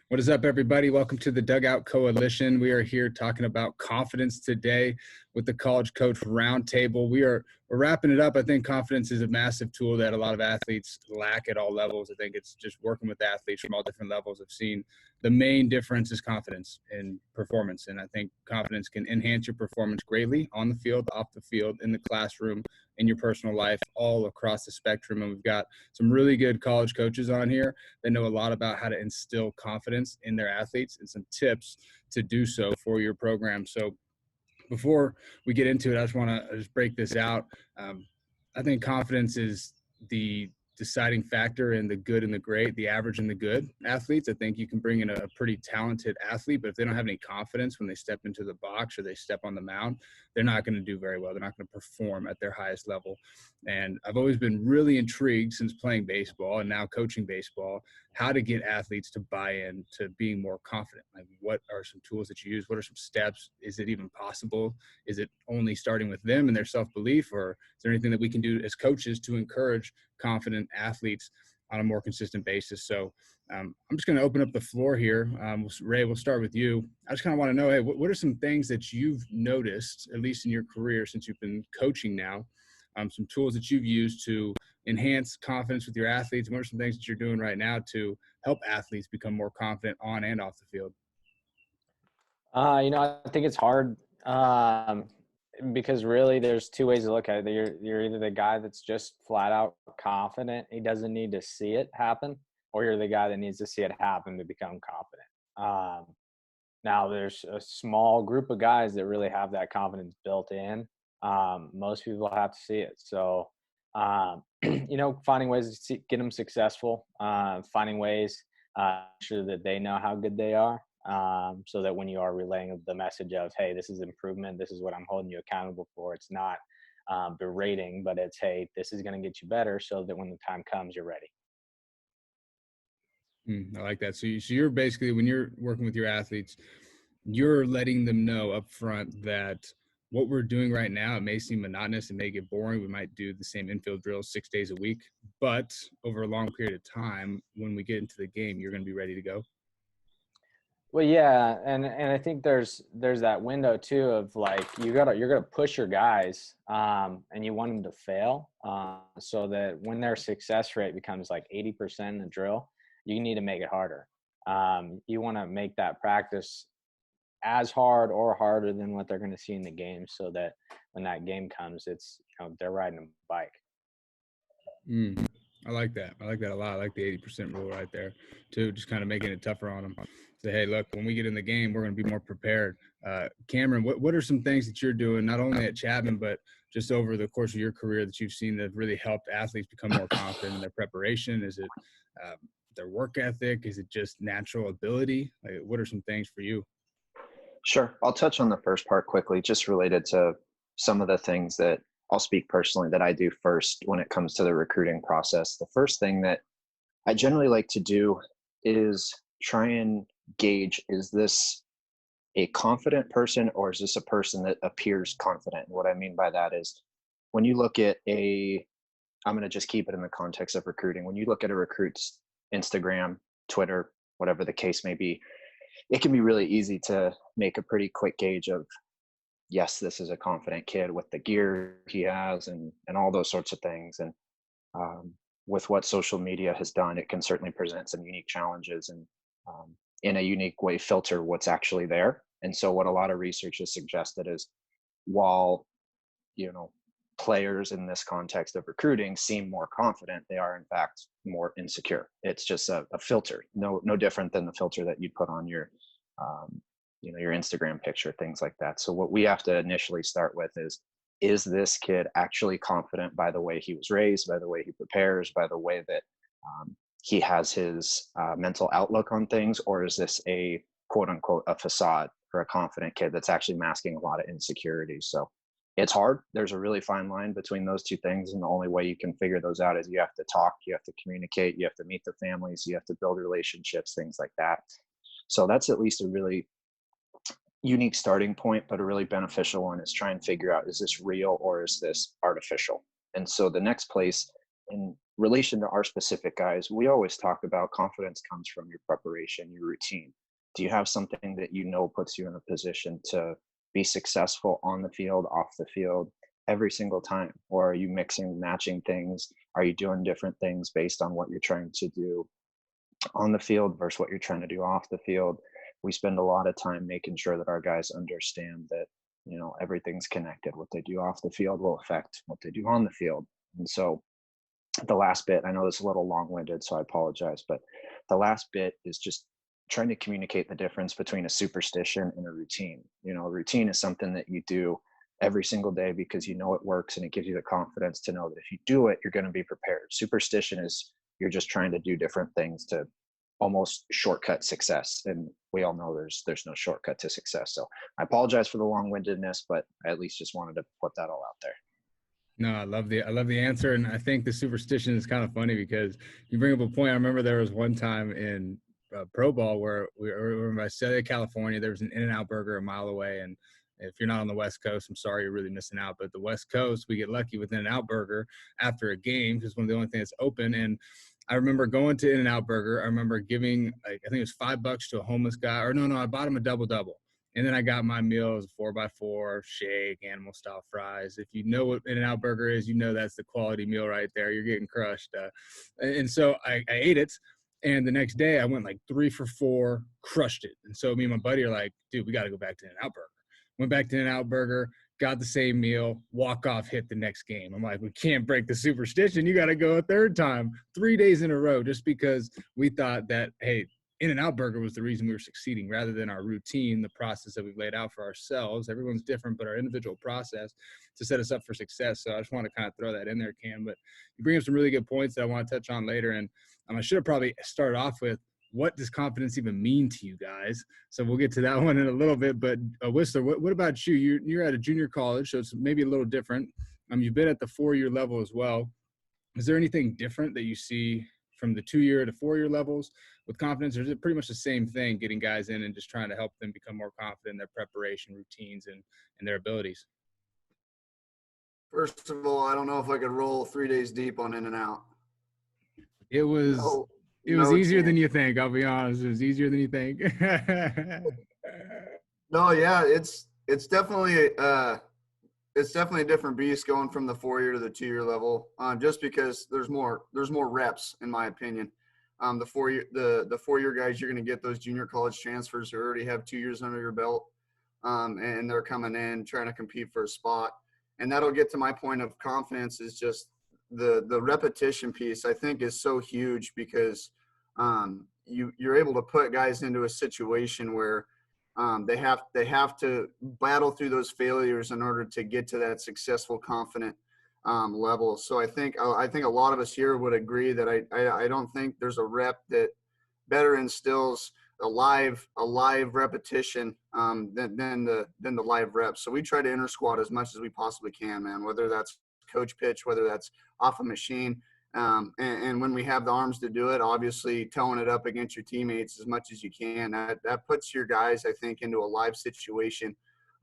What is up, everybody? Welcome to the Dugout Coalition. We are here talking about confidence today with the College Coach Roundtable. We're wrapping it up. I think confidence is a massive tool that a lot of athletes lack at all levels. I think it's just working with athletes from all different levels. I've seen the main difference is confidence in performance, and I think confidence can enhance your performance greatly on the field, off the field, in the classroom, in your personal life, all across the spectrum. And we've got some really good college coaches on here that know a lot about how to instill confidence in their athletes and some tips to do so for your program. So before we get into it, I just want to just break this out. I think confidence is the deciding factor in the good and the great, the average and the good athletes. I think you can bring in a pretty talented athlete, but if they don't have any confidence when they step into the box or they step on the mound, they're not going to do very well. They're not going to perform at their highest level. And I've always been really intrigued since playing baseball and now coaching baseball, how to get athletes to buy in to being more confident. Like, what are some tools that you use? What are some steps? Is it even possible? Is it only starting with them and their self-belief, or is there anything that we can do as coaches to encourage confident athletes on a more consistent basis? So I'm just going to open up the floor here. Ray, we'll start with you. I just kind of want to know, hey, what are some things that you've noticed, at least in your career since you've been coaching now, some tools that you've used to enhance confidence with your athletes? What are some things that you're doing right now to help athletes become more confident on and off the field? I think it's hard because really there's two ways to look at it. You're either the guy that's just flat out confident, he doesn't need to see it happen, or you're the guy that needs to see it happen to become confident. Now there's a small group of guys that really have that confidence built in. Most people have to see it. So, finding ways to get them successful, finding ways sure that they know how good they are. So that when you are relaying the message of, hey, this is improvement, this is what I'm holding you accountable for, it's not berating, but it's, hey, this is going to get you better so that when the time comes, you're ready. I like that. So you're basically, when you're working with your athletes, you're letting them know up front that what we're doing right now, it may seem monotonous, it may get boring. We might do the same infield drills 6 days a week, but over a long period of time, when we get into the game, you're going to be ready to go. Well, yeah, and I think there's that window too of, like, you're gonna push your guys, and you want them to fail, so that when their success rate becomes like 80% in the drill, you need to make it harder. You want to make that practice as hard or harder than what they're going to see in the game, so that when that game comes, it's, they're riding a bike. I like that. I like that a lot. I like the 80% rule right there too, just kind of making it tougher on them. Say, hey, look, when we get in the game, we're going to be more prepared. Cameron, what are some things that you're doing, not only at Chapman, but just over the course of your career, that you've seen that have really helped athletes become more confident in their preparation? Is it their work ethic? Is it just natural ability? Like, what are some things for you? Sure. I'll touch on the first part quickly, just related to some of the things that I'll speak personally that I do first when it comes to the recruiting process. The first thing that I generally like to do is try and gauge, is this a confident person, or is this a person that appears confident? And what I mean by that is, when you look at I'm going to just keep it in the context of recruiting. When you look at a recruit's Instagram, Twitter, whatever the case may be, it can be really easy to make a pretty quick gauge of, yes, this is a confident kid with the gear he has and all those sorts of things. And with what social media has done, it can certainly present some unique challenges and in a unique way filter what's actually there. And so what a lot of research has suggested is, while, players in this context of recruiting seem more confident, they are in fact more insecure. It's just a filter, no different than the filter that you'd put on your your Instagram picture, things like that. So what we have to initially start with is this kid actually confident by the way he was raised, by the way he prepares, by the way that he has his mental outlook on things, or is this a quote unquote a facade for a confident kid that's actually masking a lot of insecurities? So it's hard. There's a really fine line between those two things. And the only way you can figure those out is you have to talk, you have to communicate, you have to meet the families, you have to build relationships, things like that. So that's at least a really unique starting point, but a really beneficial one, is try and figure out, is this real or is this artificial? And so the next place in relation to our specific guys, we always talk about confidence comes from your preparation, your routine. Do you have something that you know puts you in a position to be successful on the field, off the field, every single time? Or are you mixing, matching things? Are you doing different things based on what you're trying to do on the field versus what you're trying to do off the field? We spend a lot of time making sure that our guys understand that, everything's connected. What they do off the field will affect what they do on the field. And so the last bit, I know this is a little long-winded, so I apologize, but the last bit is just trying to communicate the difference between a superstition and a routine. A routine is something that you do every single day because it works and it gives you the confidence to know that if you do it, you're going to be prepared. Superstition is you're just trying to do different things to almost shortcut success. And we all know there's no shortcut to success. So I apologize for the long-windedness, but I at least just wanted to put that all out there. No, I love the answer. And I think the superstition is kind of funny because you bring up a point. I remember there was one time in pro ball where we were in Visalia, California. There was an In-N-Out burger a mile away. And if you're not on the West Coast, I'm sorry, you're really missing out. But the West Coast, we get lucky with In-N-Out burger after a game because it's one of the only things that's open. And I remember going to In-N-Out burger. I remember giving, I think it was $5 to a homeless guy. Or no, I bought him a double-double. And then I got my meal as a 4x4, shake, animal style fries. If you know what In-N-Out burger is, that's the quality meal right there. You're getting crushed. And so I ate it. And the next day I went like 3 for 4, crushed it. And so me and my buddy are like, dude, we got to go back to In-N-Out burger. Went back to In-N-Out burger, got the same meal, walk off, hit the next game. I'm like, we can't break the superstition. You got to go a third time, 3 days in a row, just because we thought that, hey, In-N-Out burger was the reason we were succeeding rather than our routine, the process that we've laid out for ourselves. Everyone's different, but our individual process to set us up for success. So I just want to kind of throw that in there, Cam. But you bring up some really good points that I want to touch on later. And I should have probably started off with, what does confidence even mean to you guys? So we'll get to that one in a little bit. But Whisler, what about you? You're at a junior college, so it's maybe a little different. You've been at the 4-year level as well. Is there anything different that you see from the 2-year to 4-year levels with confidence, or is it pretty much the same thing, getting guys in and just trying to help them become more confident in their preparation routines and their abilities? First of all, I don't know if I could roll 3 days deep on In-N-Out. It was easier than you think. I'll be honest. It was easier than you think. No, yeah, it's definitely a different beast going from the 4-year to the 2-year level. Just because there's more reps, in my opinion. The 4-year guys, you're going to get those junior college transfers who already have 2 years under your belt, and they're coming in trying to compete for a spot. And that'll get to my point of confidence, is just the repetition piece, I think, is so huge because you're able to put guys into a situation where they have to battle through those failures in order to get to that successful, confident level. So I think a lot of us here would agree that I don't think there's a rep that better instills a live repetition than the live reps. So we try to inter squat as much as we possibly can, man, whether that's coach pitch, whether that's off a machine. And when we have the arms to do it, obviously towing it up against your teammates as much as you can. That puts your guys, I think, into a live situation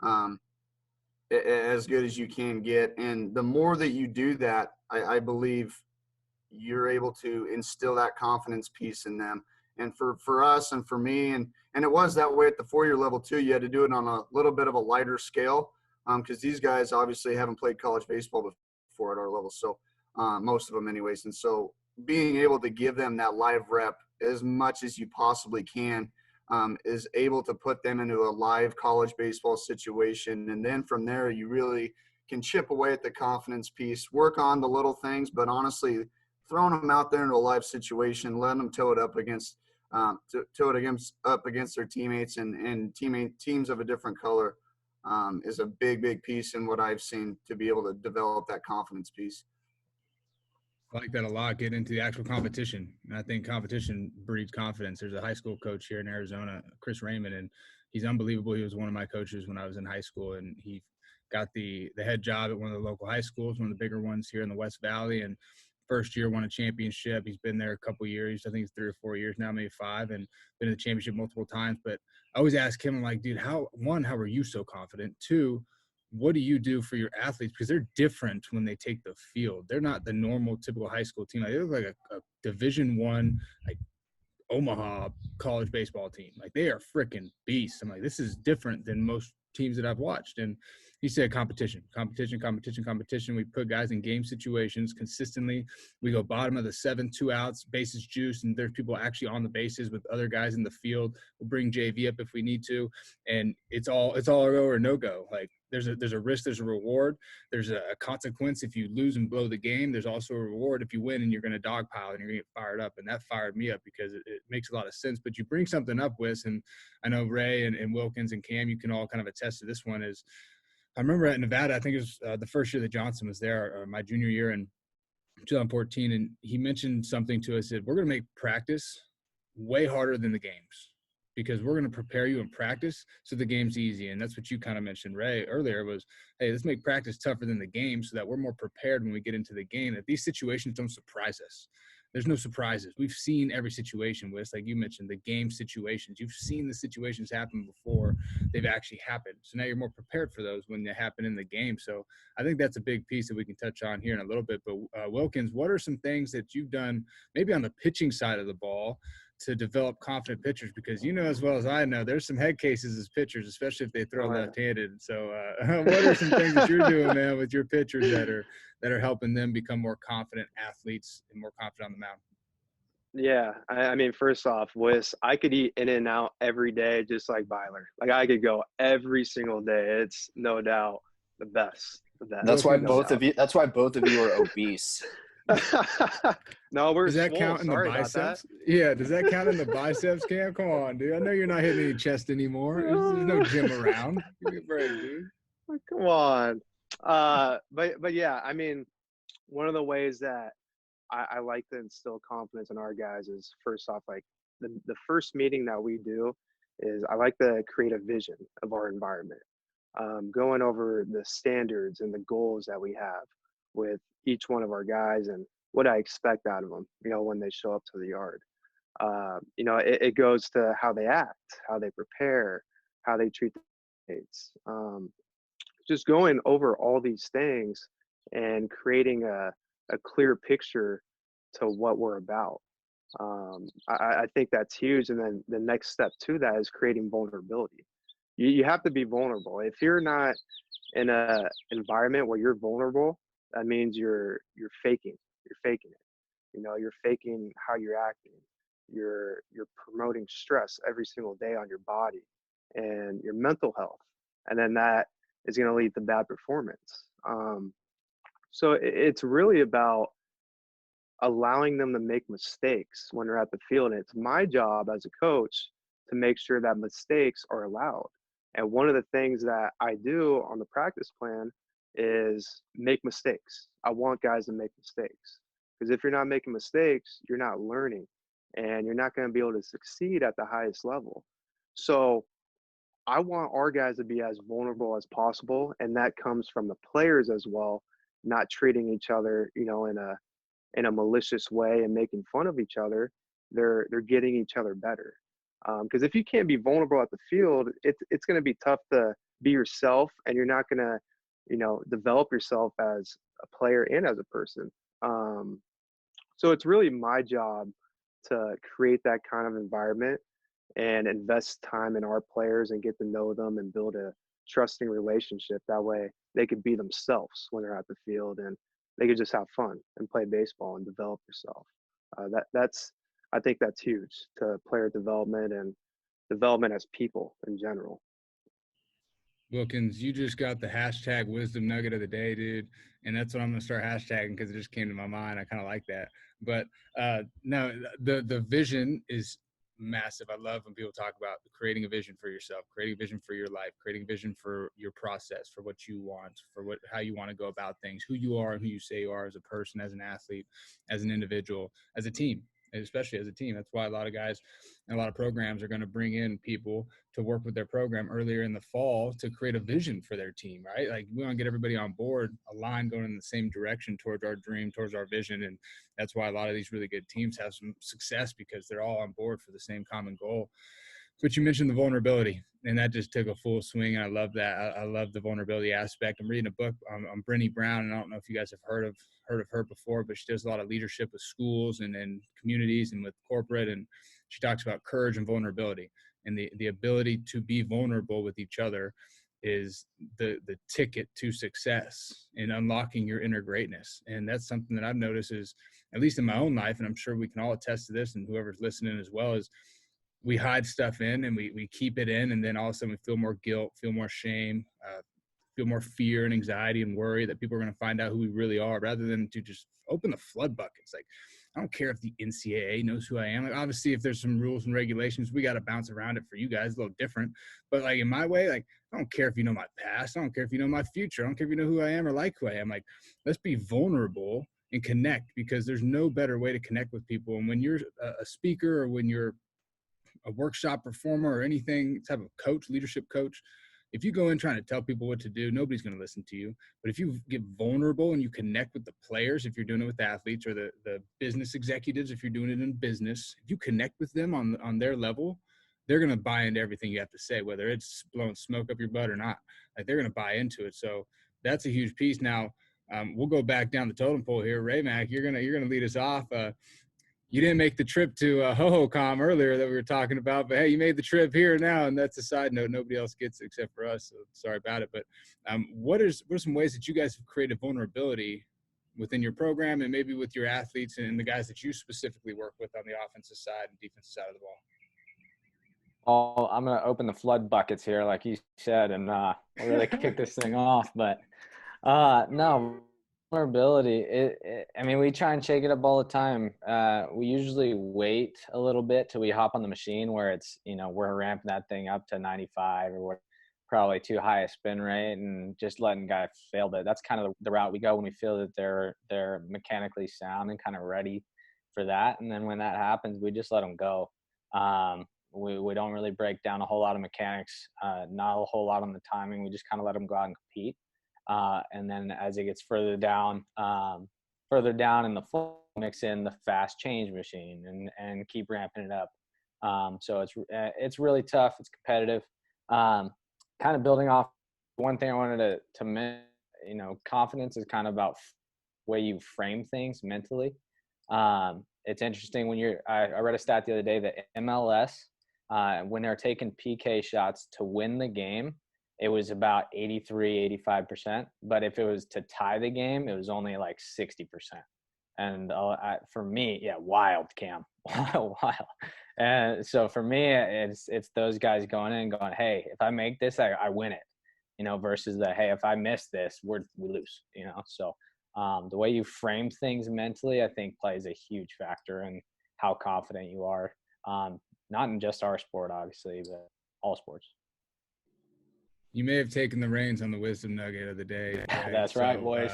as good as you can get. And the more that you do that, I believe you're able to instill that confidence piece in them. And for us and for me, and it was that way at the 4-year level too, you had to do it on a little bit of a lighter scale because these guys obviously haven't played college baseball before at our level. So most of them anyways. And so being able to give them that live rep as much as you possibly can is able to put them into a live college baseball situation. And then from there, you really can chip away at the confidence piece, work on the little things, but honestly, throwing them out there into a live situation, letting them tow it up against their teammates and teams of a different color is a big piece in what I've seen to be able to develop that confidence piece. I like that a lot, getting into the actual competition. And I think competition breeds confidence. There's a high school coach here in Arizona, Chris Raymond, and he's unbelievable. He was one of my coaches when I was in high school, and he got the head job at one of the local high schools, one of the bigger ones here in the West Valley, and first year won a championship. He's been there a couple of years. I think it's 3 or 4 years now, maybe 5, and been in the championship multiple times. But I always ask him, I'm like, dude, how are you so confident? 2, what do you do for your athletes? Because they're different when they take the field. They're not the normal, typical high school team. Like, they look like a Division I, like Omaha college baseball team. Like, they are freaking beasts. I'm like, this is different than most teams that I've watched. And he said competition. We put guys in game situations consistently. We go bottom of the 7, 2 outs, bases juiced, and there's people actually on the bases with other guys in the field. We'll bring JV up if we need to, and it's all a go or no go. Like, there's a risk, there's a reward, there's a consequence if you lose and blow the game. There's also a reward if you win and you're going to dogpile and you're going to get fired up. And that fired me up because it makes a lot of sense. But you bring something up, Wes, and I know Ray and Wilkins and Cam, you can all kind of attest to this one. Is I remember at Nevada, I think it was the first year that Johnson was there, my junior year in 2014, and he mentioned something to us that we're going to make practice way harder than the games, because we're going to prepare you in practice so the game's easy. And that's what you kind of mentioned, Ray, earlier was, hey, let's make practice tougher than the game so that we're more prepared when we get into the game, that these situations don't surprise us. There's no surprises. We've seen every situation, Wes, like you mentioned, the game situations. You've seen the situations happen before they've actually happened. So now you're more prepared for those when they happen in the game. So I think that's a big piece that we can touch on here in a little bit. But Wilkins, what are some things that you've done maybe on the pitching side of the ball to develop confident pitchers? Because you know as well as I know, there's some head cases as pitchers, especially if they throw left-handed. So what are some things that you're doing, man, with your pitchers that are helping them become more confident athletes and more confident on the mound? Yeah, I mean, first off, Wes, I could eat in and out every day just like Byler. Like, I could go every single day. It's no doubt the best. That's why both of you are obese. No, we're does that swole. count in Sorry the biceps? about Yeah, does that count in the biceps, Cam? Come on, dude. I know you're not hitting any chest anymore. There's no gym around. Give me a break, dude. Come on. But yeah, I mean, one of the ways that I like to instill confidence in our guys is, first off, like the first meeting that we do is I like to create a vision of our environment, going over the standards and the goals that we have with each one of our guys and what I expect out of them, when they show up to the yard. It goes to how they act, how they prepare, how they treat the mates. Just going over all these things and creating a clear picture to what we're about. I think that's huge. And then the next step to that is creating vulnerability. You have to be vulnerable. If you're not in a environment where you're vulnerable, that means you're faking. You're faking it. You're faking how you're acting. You're promoting stress every single day on your body and your mental health. And then that is going to lead to bad performance. So it's really about allowing them to make mistakes when they're at the field. And it's my job as a coach to make sure that mistakes are allowed. And one of the things that I do on the practice plan is make mistakes. I want guys to make mistakes, because if you're not making mistakes, you're not learning, and you're not going to be able to succeed at the highest level. So I want our guys to be as vulnerable as possible. And that comes from the players as well, not treating each other, in a malicious way and making fun of each other. They're getting each other better. Because if you can't be vulnerable at the field, it's going to be tough to be yourself, and you're not going to, develop yourself as a player and as a person. So it's really my job to create that kind of environment and invest time in our players and get to know them and build a trusting relationship. That way they could be themselves when they're at the field, and they could just have fun and play baseball and develop yourself. I think that's huge to player development and development as people in general. Wilkins, you just got the hashtag wisdom nugget of the day, dude. And that's what I'm going to start hashtagging, because it just came to my mind. I kind of like that. But no, the vision is massive. I love when people talk about creating a vision for yourself, creating a vision for your life, creating a vision for your process, for what you want, for how you want to go about things, who you are and who you say you are as a person, as an athlete, as an individual, as a team. And especially as a team. That's why a lot of guys and a lot of programs are going to bring in people to work with their program earlier in the fall to create a vision for their team, right? Like, we want to get everybody on board, aligned, going in the same direction towards our dream, towards our vision. And that's why a lot of these really good teams have some success, because they're all on board for the same common goal. But you mentioned the vulnerability. and that just took a full swing. And I love that. I love the vulnerability aspect. I'm reading a book on Brené Brown, and I don't know if you guys have heard of her before, but she does a lot of leadership with schools and communities and with corporate. And she talks about courage and vulnerability, and the ability to be vulnerable with each other is the ticket to success in unlocking your inner greatness. And that's something that I've noticed is, at least in my own life, and I'm sure we can all attest to this, and whoever's listening as well, is we hide stuff in and we keep it in, and then all of a sudden we feel more guilt, feel more shame, feel more fear and anxiety and worry that people are going to find out who we really are, rather than to just open the flood buckets. Like, I don't care if the NCAA knows who I am. Like, obviously, if there's some rules and regulations, we got to bounce around it for you guys, a little different. But like in my way, like, I don't care if you know my past. I don't care if you know my future. I don't care if you know who I am or like who I am. Like, let's be vulnerable and connect, because there's no better way to connect with people. And when you're a speaker, or when you're a workshop performer, or anything type of coach, leadership coach, if you go in trying to tell people what to do, nobody's going to listen to you. But if you get vulnerable and you connect with the players, if you're doing it with athletes, or the business executives, if you're doing it in business, if you connect with them on their level, they're going to buy into everything you have to say, whether it's blowing smoke up your butt or not. Like, they're going to buy into it. So that's a huge piece. Now, we'll go back down the totem pole here. Ray Mac, you're gonna lead us off. You didn't make the trip to HoHoCom earlier that we were talking about, but hey, you made the trip here now, and that's a side note. Nobody else gets it except for us, so sorry about it. But what are some ways that you guys have created vulnerability within your program, and maybe with your athletes and the guys that you specifically work with on the offensive side and defensive side of the ball? Oh, I'm going to open the flood buckets here, like you said, and really kick this thing off. But no, vulnerability, I mean, we try and shake it up all the time. We usually wait a little bit till we hop on the machine where it's, we're ramping that thing up to 95, or we're probably too high a spin rate, and just letting guys fail it. That's kind of the route we go when we feel that they're mechanically sound and kind of ready for that. And then when that happens, we just let them go. We don't really break down a whole lot of mechanics, not a whole lot on the timing. We just kind of let them go out and compete. And then as it gets further down in the flow, mix in the fast change machine and keep ramping it up. So it's really tough. It's competitive. Kind of building off one thing I wanted to mention, confidence is kind of about the way you frame things mentally. It's interesting when I read a stat the other day that MLS, when they're taking PK shots to win the game, it was about 85%. But if it was to tie the game, it was only like 60%. And for me, wild, Cam, wild. And so for me, it's those guys going in and going, hey, if I make this, I win it, versus hey, if I miss this, we lose, So the way you frame things mentally, I think, plays a huge factor in how confident you are, not in just our sport, obviously, but all sports. You may have taken the reins on the wisdom nugget of the day. That's right, boys.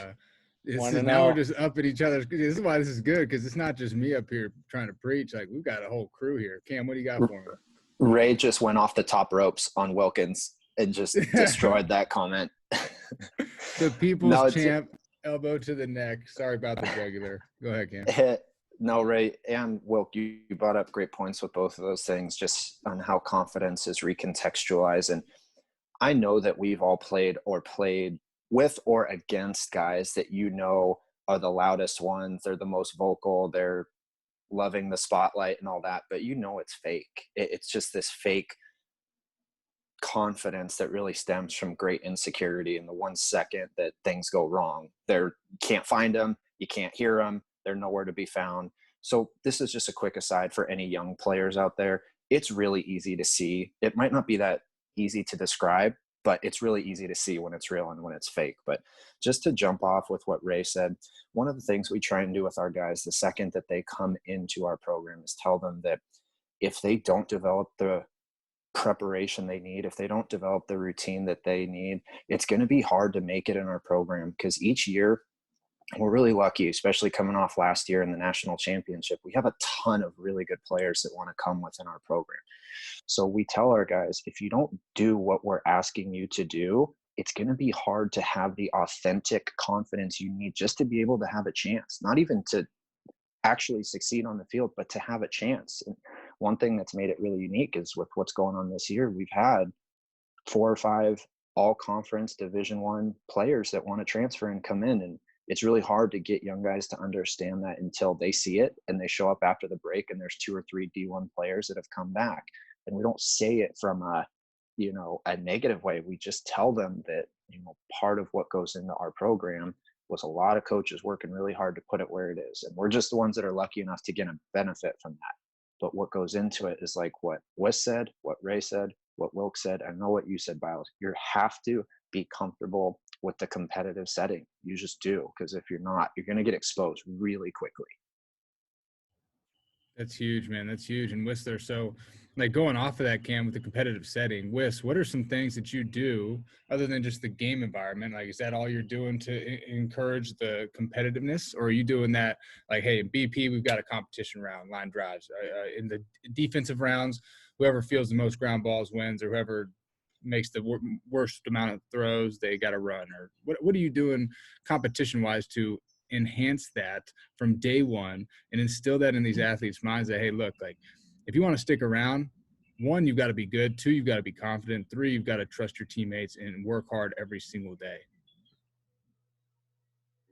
Now we're just up at each other. This is why this is good, because it's not just me up here trying to preach. Like, we've got a whole crew here. Cam, what do you got for me? Ray just went off the top ropes on Wilkins and just destroyed that comment. The people's champ, elbow to the neck. Sorry about the jugular. Go ahead, Cam. No, Ray and Wilk, you brought up great points with both of those things, just on how confidence is recontextualized. And I know that we've all played with or against guys that are the loudest ones. They're the most vocal. They're loving the spotlight and all that, but it's fake. It's just this fake confidence that really stems from great insecurity. In the 1 second that things go wrong, you can't find them, you can't hear them, they're nowhere to be found. So this is just a quick aside for any young players out there. It's really easy to see. It might not be that easy to describe, but it's really easy to see when it's real and when it's fake. But just to jump off with what Ray said, one of the things we try and do with our guys the second that they come into our program is tell them that if they don't develop the preparation they need, if they don't develop the routine that they need, it's going to be hard to make it in our program. Because each year, we're really lucky, especially coming off last year in the national championship, we have a ton of really good players that want to come within our program. So we tell our guys, if you don't do what we're asking you to do, it's going to be hard to have the authentic confidence you need just to be able to have a chance, not even to actually succeed on the field, but to have a chance. And one thing that's made it really unique is with what's going on this year, we've had 4 or 5 all conference Division I players that want to transfer and come in. And it's really hard to get young guys to understand that until they see it and they show up after the break and there's 2 or 3 D1 players that have come back. And we don't say it from a negative way. We just tell them that, part of what goes into our program was a lot of coaches working really hard to put it where it is. And we're just the ones that are lucky enough to get a benefit from that. But what goes into it is like what Wes said, what Ray said, what Wilk said. I know what you said, Biles. You have to be comfortable with the competitive setting. You just do, because if you're not, you're going to get exposed really quickly. That's huge, man. That's huge. And Whisler, so like going off of that, Cam, with the competitive setting, what are some things that you do other than just the game environment? Like, is that all you're doing to encourage the competitiveness, or are you doing that like, hey, in BP, we've got a competition round, line drives. In the defensive rounds, whoever feels the most ground balls wins, or whoever makes the worst amount of throws, they got to run? Or what are you doing competition-wise to enhance that from day one and instill that in these athletes' minds that, hey, look, like if you want to stick around, 1, you've got to be good. 2, you've got to be confident. 3, you've got to trust your teammates and work hard every single day.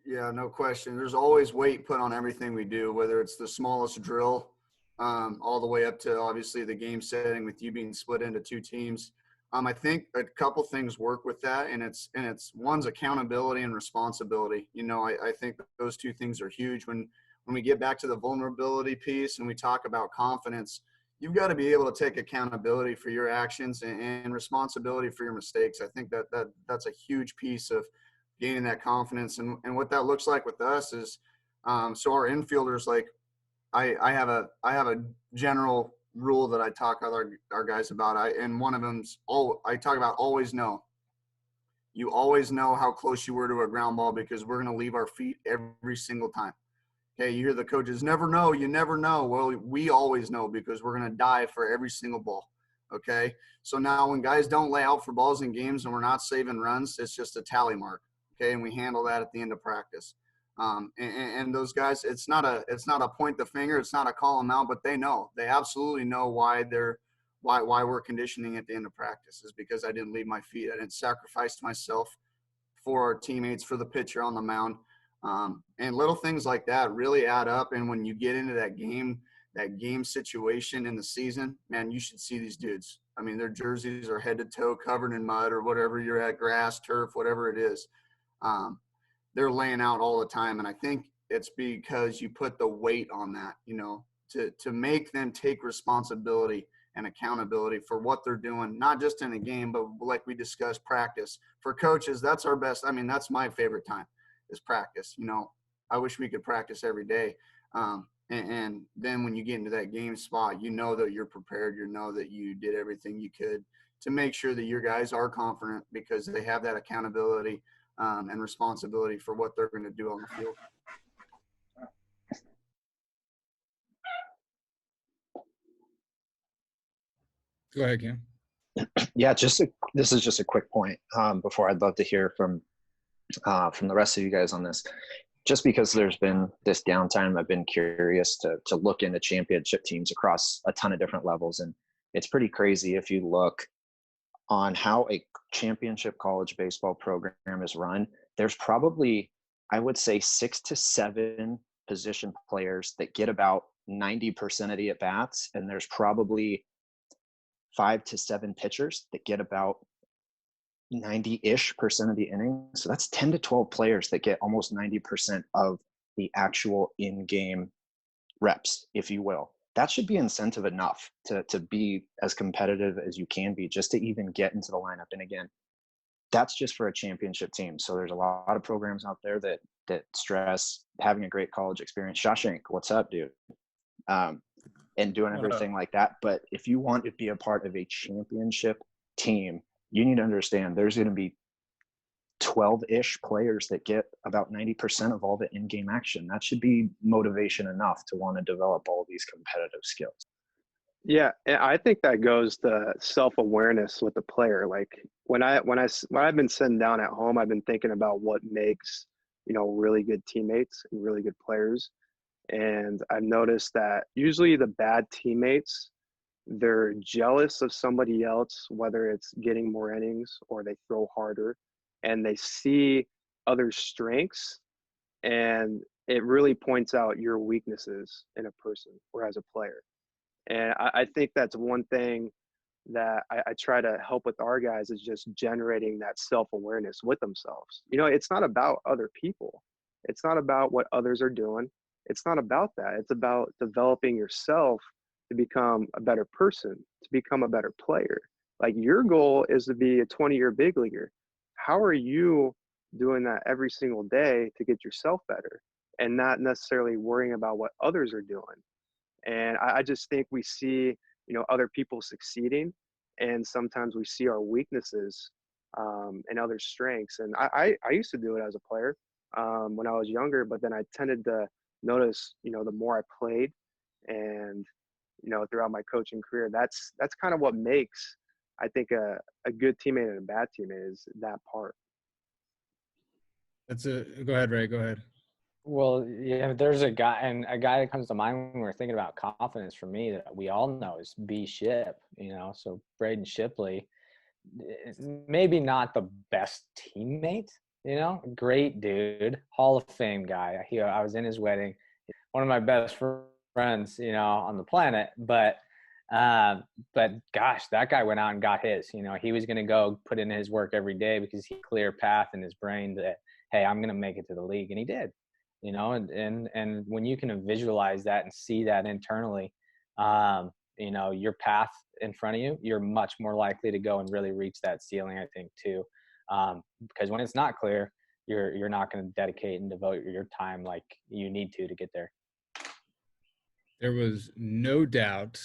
Yeah, no question. There's always weight put on everything we do, whether it's the smallest drill, all the way up to obviously the game setting with you being split into 2 teams. I think a couple things work with that, and it's one's accountability and responsibility. I think those 2 things are huge. When we get back to the vulnerability piece and we talk about confidence, you've got to be able to take accountability for your actions and responsibility for your mistakes. I think that's a huge piece of gaining that confidence. And what that looks like with us is, so our infielders, like I have a general rule that I talk with our guys about. And one of them's I talk about always know. You always know how close you were to a ground ball, because we're going to leave our feet every single time. Okay, you hear the coaches, never know, you never know. Well, we always know, because we're going to dive for every single ball. Okay, so now when guys don't lay out for balls in games and we're not saving runs, it's just a tally mark. Okay, and we handle that at the end of practice. And those guys, it's not a point the finger, it's not a call them out, but they know. They absolutely know why we're conditioning at the end of practice, is because I didn't leave my feet. I didn't sacrifice myself for our teammates, for the pitcher on the mound. And little things like that really add up. And when you get into that game situation in the season, man, you should see these dudes. I mean, their jerseys are head to toe covered in mud or whatever you're at, grass, turf, whatever it is. They're laying out all the time. And I think it's because you put the weight on that, to make them take responsibility and accountability for what they're doing, not just in a game, but like we discussed, practice. For coaches, that's our best. I mean, that's my favorite time, is practice. I wish we could practice every day. And then when you get into that game spot, you know that you're prepared. You know that you did everything you could to make sure that your guys are confident, because they have that accountability and responsibility for what they're going to do on the field. Go ahead, Cam. Yeah, this is just a quick point before I'd love to hear from the rest of you guys on this. Just because there's been this downtime, I've been curious to look into championship teams across a ton of different levels. And it's pretty crazy if you look on how a championship college baseball program is run. There's probably, I would say, 6 to 7 position players that get about 90% of the at-bats, and there's probably 5 to 7 pitchers that get about 90-ish% of the innings. So that's 10 to 12 players that get almost 90% of the actual in-game reps, if you will. That should be incentive enough to be as competitive as you can be, just to even get into the lineup. And again, that's just for a championship team. So there's a lot of programs out there that stress having a great college experience. Shawshank, what's up, dude? And doing everything like that. But if you want to be a part of a championship team, you need to understand there's going to be 12-ish players that get about 90% of all the in-game action. That should be motivation enough to want to develop all these competitive skills. Yeah, and I think that goes to self-awareness with the player. Like when I've been sitting down at home, I've been thinking about what makes, really good teammates and really good players. And I've noticed that usually the bad teammates they're jealous of somebody else, whether it's getting more innings or they throw harder, and they see other strengths, and it really points out your weaknesses in a person or as a player. And I think that's one thing that I try to help with our guys, is just generating that self-awareness with themselves. It's not about other people. It's not about what others are doing. It's not about that. It's about developing yourself to become a better person, to become a better player. Like, your goal is to be a 20-year big leaguer. How are you doing that every single day to get yourself better, and not necessarily worrying about what others are doing? And I just think we see, other people succeeding, and sometimes we see our weaknesses and other strengths. And I used to do it as a player when I was younger, but then I tended to notice, the more I played and, throughout my coaching career, that's kind of what makes, I think, a good teammate and a bad teammate, is that part. Go ahead, Ray, go ahead. Well, yeah, there's a guy that comes to mind when we're thinking about confidence for me that we all know is B. Ship, so Braden Shipley, maybe not the best teammate, great dude, Hall of Fame guy. I was in his wedding, one of my best friends, on the planet, but gosh, that guy went out and got his. He was going to go put in his work every day because he had a clear path in his brain that, hey, I'm going to make it to the league, and he did. And when you can visualize that and see that internally, your path in front of you, you're much more likely to go and really reach that ceiling, I think, too. Because when it's not clear, you're not going to dedicate and devote your time like you need to get there. There was no doubt,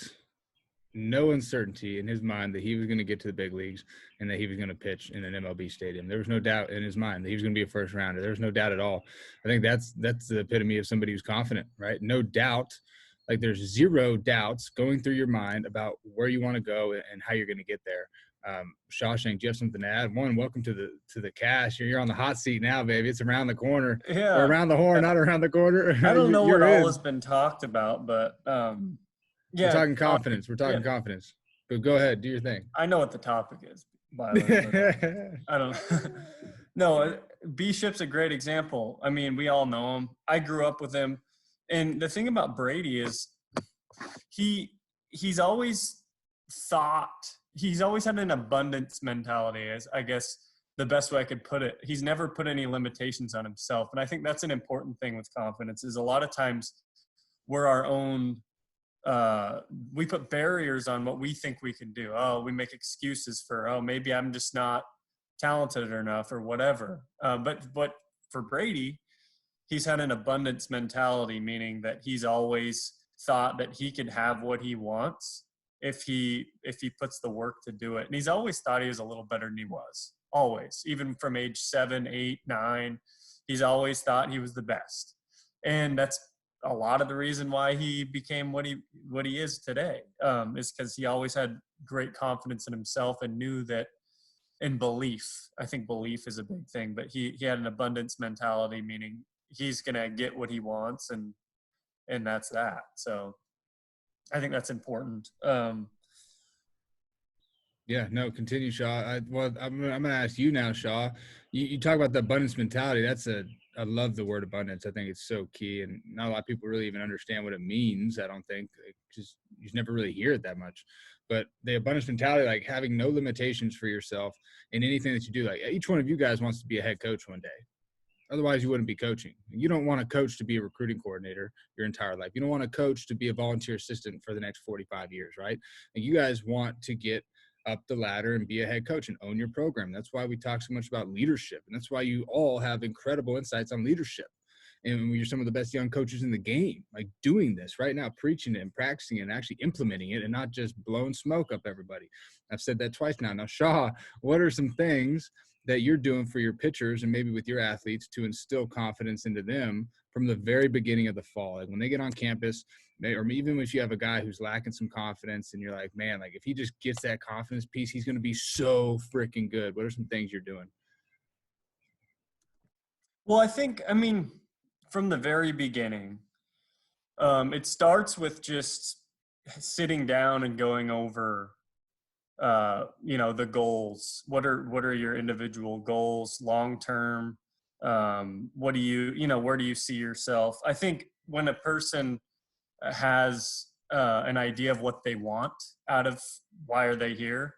no uncertainty in his mind that he was going to get to the big leagues and that he was going to pitch in an MLB stadium. There was no doubt in his mind that he was going to be a first rounder. There was no doubt at all. I think that's the epitome of somebody who's confident, right? No doubt. Like, there's zero doubts going through your mind about where you want to go and how you're going to get there. Shawshank, do you have something to add? One, welcome to the cast. You're on the hot seat now, baby. It's around the corner. Yeah. Or around the horn, not around the corner. I don't know what all has been talked about, but yeah. We're talking confidence. Confidence. But go ahead, do your thing. I know what the topic is, by the way. I don't No, B-Ship's a great example. I mean, we all know him. I grew up with him. And the thing about Brady is he's always had an abundance mentality, as I guess the best way I could put it. He's never put any limitations on himself. And I think that's an important thing with confidence, is a lot of times we're our own we put barriers on what we think we can do. Oh, we make excuses for, maybe I'm just not talented enough or whatever. But for Brady, he's had an abundance mentality, meaning that he's always thought that he could have what he wants if he puts the work to do it. And he's always thought he was a little better than he was. Always. Even from age 7, 8, 9, he's always thought he was the best. And that's a lot of the reason why he became what he is today, is because he always had great confidence in himself and knew that, in belief. I think belief is a big thing, but he had an abundance mentality, meaning he's going to get what he wants, and that's that. So I think that's important. Yeah, no, continue, Shaw. I'm going to ask you now, Shaw. You talk about the abundance mentality. I love the word abundance. I think it's so key, and not a lot of people really even understand what it means. I don't think, just you never really hear it that much. But the abundance mentality, like having no limitations for yourself in anything that you do. Like, each one of you guys wants to be a head coach one day. Otherwise, you wouldn't be coaching. You don't want a coach to be a recruiting coordinator your entire life. You don't want a coach to be a volunteer assistant for the next 45 years, right? And you guys want to get up the ladder and be a head coach and own your program. That's why we talk so much about leadership. And that's why you all have incredible insights on leadership. And you're some of the best young coaches in the game, like doing this right now, preaching it and practicing it and actually implementing it and not just blowing smoke up everybody. I've said that twice now. Now, Shaw, what are some things that you're doing for your pitchers and maybe with your athletes to instill confidence into them from the very beginning of the fall? Like when they get on campus, or even if you have a guy who's lacking some confidence and you're like, man, like if he just gets that confidence piece, he's going to be so freaking good. What are some things you're doing? Well, I mean, from the very beginning, it starts with just sitting down and going over, the goals. What are your individual goals long term? What do where do you see yourself? I think when a person has an idea of what they want out of why are they here,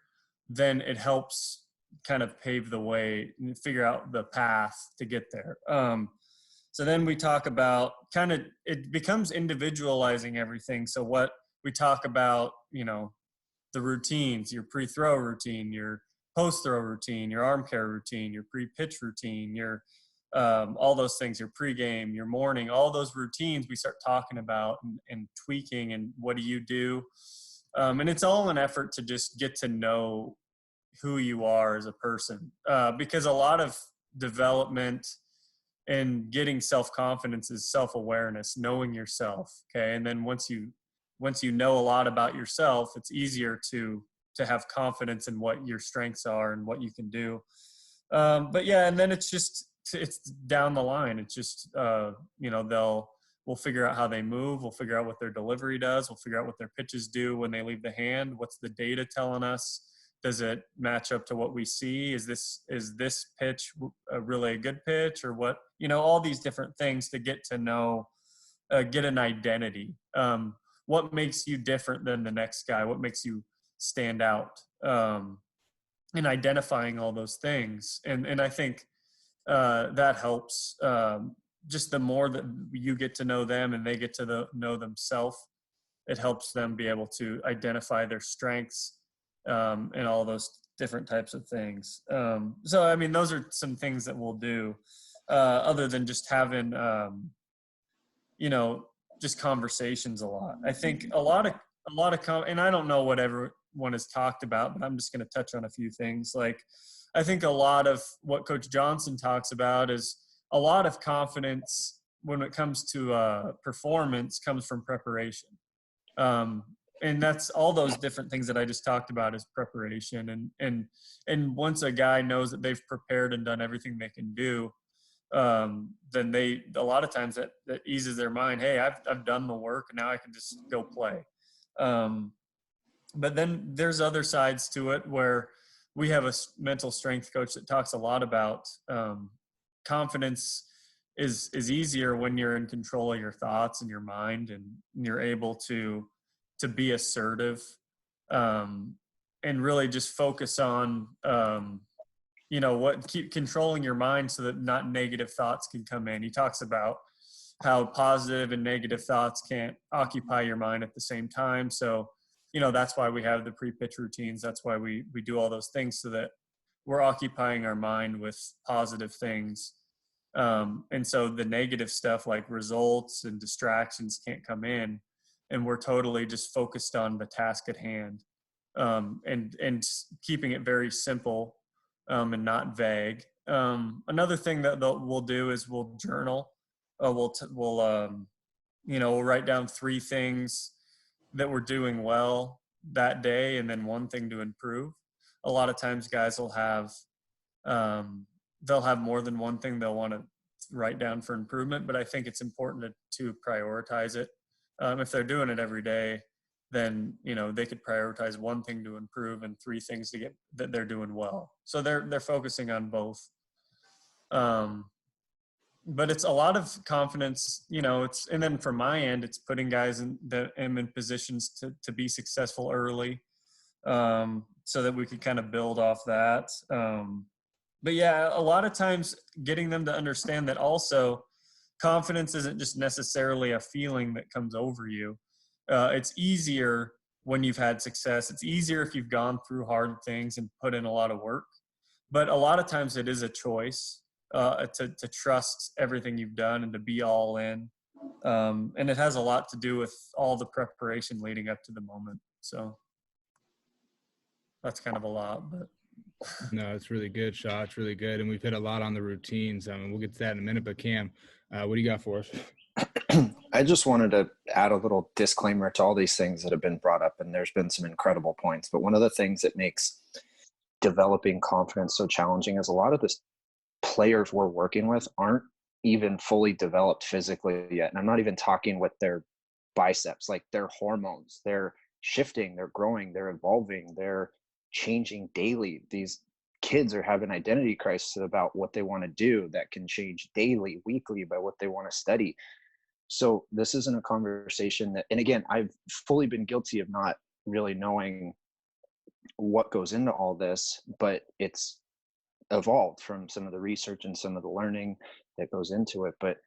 then it helps kind of pave the way and figure out the path to get there. So then we talk about it becomes individualizing everything. So what we talk about, the routines, your pre-throw routine, your post-throw routine, your arm care routine, your pre-pitch routine, your all those things, your pregame, your morning, all those routines we start talking about and tweaking and what do you do? And it's all an effort to just get to know who you are as a person, because a lot of development and getting self-confidence is self-awareness, knowing yourself. Okay. And then once you know a lot about yourself, it's easier to have confidence in what your strengths are and what you can do. But yeah, and then it's down the line. It's just, we'll figure out how they move. We'll figure out what their delivery does. We'll figure out what their pitches do when they leave the hand. What's the data telling us? Does it match up to what we see? Is this pitch really a good pitch, or what? All these different things to get to know, get an identity. What makes you different than the next guy? What makes you stand out? And identifying all those things. And I think that helps. Just the more that you get to know them and they get to know themselves, it helps them be able to identify their strengths and all those different types of things. So, I mean, those are some things that we'll do other than just having, just conversations a lot. I think a lot of, and I don't know what everyone has talked about, but I'm just going to touch on a few things. Like, I think a lot of what Coach Johnson talks about is a lot of confidence when it comes to performance comes from preparation. And that's all those different things that I just talked about is preparation. And once a guy knows that they've prepared and done everything they can do, then a lot of times that eases their mind. Hey, I've done the work, and now I can just go play. But then there's other sides to it where we have a mental strength coach that talks a lot about confidence is easier when you're in control of your thoughts and your mind, and you're able to be assertive, and really just focus on, keep controlling your mind so that not negative thoughts can come in. He talks about how positive and negative thoughts can't occupy your mind at the same time. So, that's why we have the pre-pitch routines. That's why we do all those things, so that we're occupying our mind with positive things. And so the negative stuff like results and distractions can't come in, and we're totally just focused on the task at hand, and keeping it very simple, and not vague. Another thing that we'll do is we'll journal. We'll write down 3 things that we're doing well that day, and then 1 thing to improve. A lot of times guys will have, they'll have more than 1 thing they'll want to write down for improvement, but I think it's important to prioritize it. If they're doing it every day, then, they could prioritize 1 thing to improve and 3 things to get that they're doing well. So they're focusing on both. But it's a lot of confidence, and then from my end, it's putting guys in positions to be successful early, so that we could kind of build off that. But yeah, a lot of times getting them to understand that also confidence isn't just necessarily a feeling that comes over you. It's easier when you've had success. It's easier if you've gone through hard things and put in a lot of work. But a lot of times it is a choice to trust everything you've done and to be all in. And it has a lot to do with all the preparation leading up to the moment. So that's kind of a lot, but. No, it's really good, Shaw. It's really good. And we've hit a lot on the routines. We'll get to that in a minute, but Cam, what do you got for us? I just wanted to add a little disclaimer to all these things that have been brought up, and there's been some incredible points. But one of the things that makes developing confidence so challenging is a lot of the players we're working with aren't even fully developed physically yet. And I'm not even talking with their biceps, like their hormones, they're shifting, they're growing, they're evolving, they're changing daily. These kids are having identity crisis about what they want to do that can change daily, weekly by what they want to study. So this isn't a conversation that, and again, I've fully been guilty of not really knowing what goes into all this, but it's evolved from some of the research and some of the learning that goes into it. But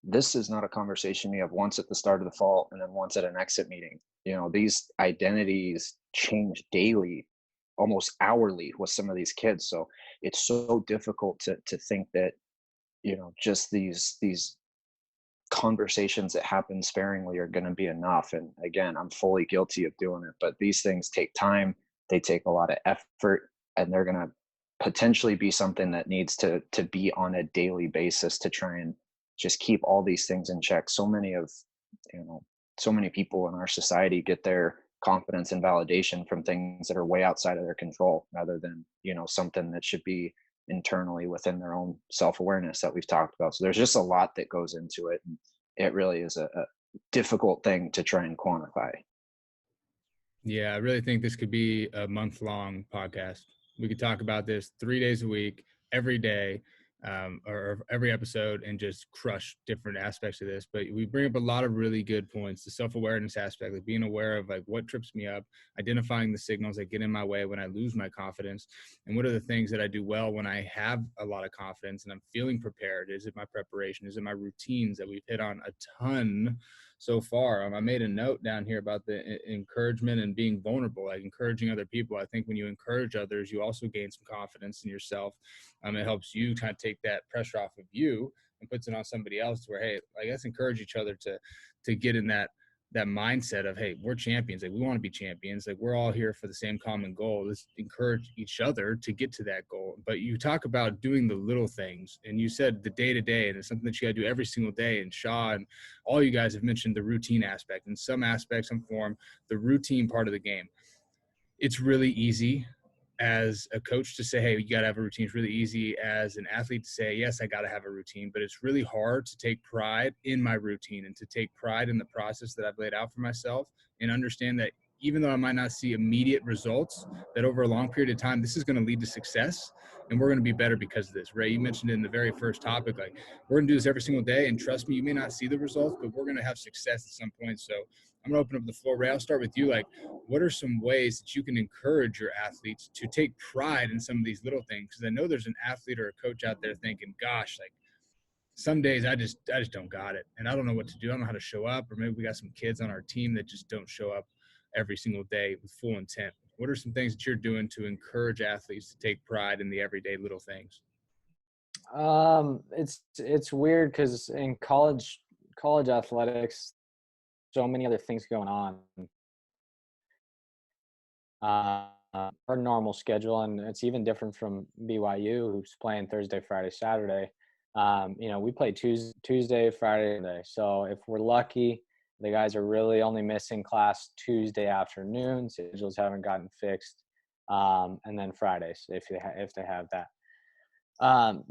this is not a conversation you have once at the start of the fall and then once at an exit meeting. You know, these identities change daily, almost hourly with some of these kids. So it's so difficult to think that, you know, just these conversations that happen sparingly are going to be enough. And again, I'm fully guilty of doing it, but these things take time. They take a lot of effort, and they're going to potentially be something that needs to be on a daily basis to try and just keep all these things in check. So many people in our society get their confidence and validation from things that are way outside of their control, rather than, you know, something that should be internally within their own self-awareness that we've talked about. So there's just a lot that goes into it, and it really is a difficult thing to try and quantify. Yeah, I really think this could be a month-long podcast. We could talk about this 3 days a week, every day, or every episode, and just crush different aspects of this. But we bring up a lot of really good points. The self-awareness aspect, like being aware of like what trips me up, identifying the signals that get in my way when I lose my confidence, and what are the things that I do well when I have a lot of confidence and I'm feeling prepared. Is it my preparation? Is it my routines that we've hit on a ton so far? I made a note down here about the encouragement and being vulnerable, like encouraging other people. I think when you encourage others, you also gain some confidence in yourself. It helps you kind of take that pressure off of you and puts it on somebody else, where, hey, like, let's encourage each other to get in that mindset of, hey, we're champions. Like, we want to be champions. Like, we're all here for the same common goal. Let's encourage each other to get to that goal. But you talk about doing the little things, and you said the day to day, and it's something that you got to do every single day. And Shaw and all you guys have mentioned the routine aspect, in some aspect, some form, the routine part of the game. It's really easy as a coach to say, hey, you got to have a routine. It's really easy as an athlete to say, yes, I got to have a routine, but it's really hard to take pride in my routine and to take pride in the process that I've laid out for myself, and understand that even though I might not see immediate results, that over a long period of time, this is going to lead to success, and we're going to be better because of this. Ray, you mentioned in the very first topic, like, we're going to do this every single day, and trust me, you may not see the results, but we're going to have success at some point. So I'm going to open up the floor. Ray, I'll start with you. Like, what are some ways that you can encourage your athletes to take pride in some of these little things? Because I know there's an athlete or a coach out there thinking, gosh, like, some days I just don't got it, and I don't know what to do. I don't know how to show up. Or maybe we got some kids on our team that just don't show up every single day with full intent. What are some things that you're doing to encourage athletes to take pride in the everyday little things? It's weird because in college athletics, so many other things going on. Our normal schedule, and it's even different from BYU, who's playing Thursday, Friday, Saturday. We play Tuesday, Friday, Sunday. So if we're lucky, the guys are really only missing class Tuesday afternoon. Schedules haven't gotten fixed, and then Fridays if they have that.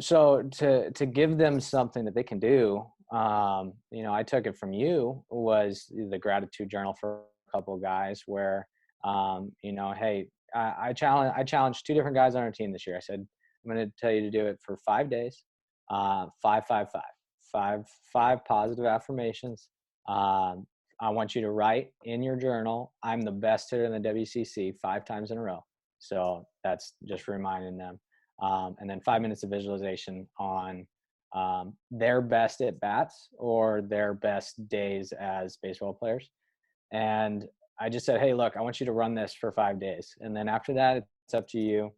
So to give them something that they can do, I took it from you, was the gratitude journal for a couple of guys where, hey, I challenged 2 different guys on our team this year. I said, I'm going to tell you to do it for 5 days, 5 positive affirmations. I want you to write in your journal, I'm the best hitter in the WCC 5 times in a row. So that's just reminding them. And then 5 minutes of visualization on their best at bats or their best days as baseball players. And I just said, hey, look, I want you to run this for 5 days. And then after that, it's up to you.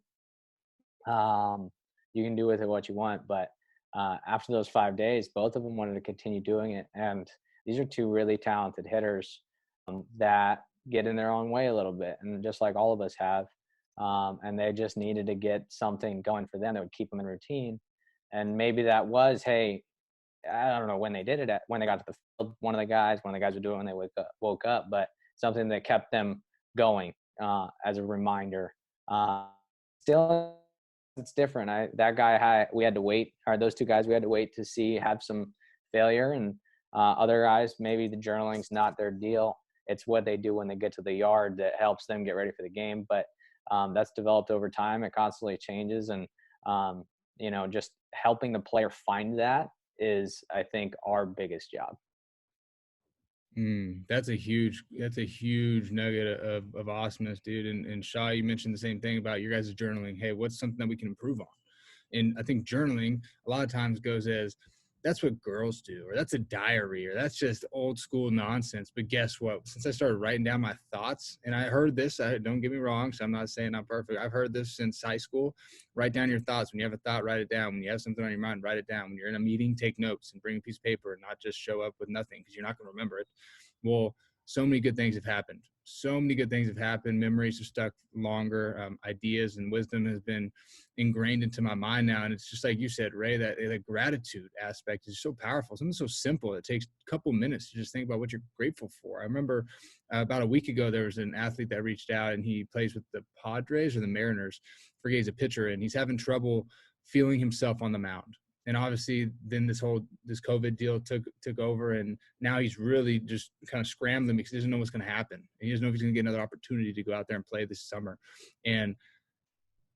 You can do with it what you want. But after those 5 days, both of them wanted to continue doing it. And these are 2 really talented hitters that get in their own way a little bit. And just like all of us have. And they just needed to get something going for them that would keep them in routine. And maybe that was, hey, I don't know when they did it, when they got to the field, one of the guys would do it when they woke up, but something that kept them going as a reminder. Still, it's different. Those 2 guys we had to wait to see have some failure, and Other guys, maybe the journaling's not their deal. It's what they do when they get to the yard that helps them get ready for the game. But that's developed over time. It constantly changes. And, just helping the player find that is, I think, our biggest job. That's a huge nugget of awesomeness, dude. And Shaw, you mentioned the same thing about your guys' journaling. Hey, what's something that we can improve on? And I think journaling a lot of times goes as, that's what girls do, or that's a diary, or that's just old school nonsense. But guess what? Since I started writing down my thoughts, and I heard this, don't get me wrong, so I'm not saying I'm perfect. I've heard this since high school. Write down your thoughts. When you have a thought, write it down. When you have something on your mind, write it down. When you're in a meeting, take notes and bring a piece of paper and not just show up with nothing, because you're not going to remember it. Well, so many good things have happened. So many good things have happened. Memories have stuck longer. Ideas and wisdom has been ingrained into my mind now. And it's just like you said, Ray, that the gratitude aspect is so powerful. Something so simple. It takes a couple minutes to just think about what you're grateful for. I remember about a week ago, there was an athlete that reached out, and he plays with the Padres or the Mariners. I forget, he's a pitcher, and he's having trouble feeling himself on the mound. And obviously then this COVID deal took over, and now he's really just kind of scrambling because he doesn't know what's going to happen. And he doesn't know if he's going to get another opportunity to go out there and play this summer. And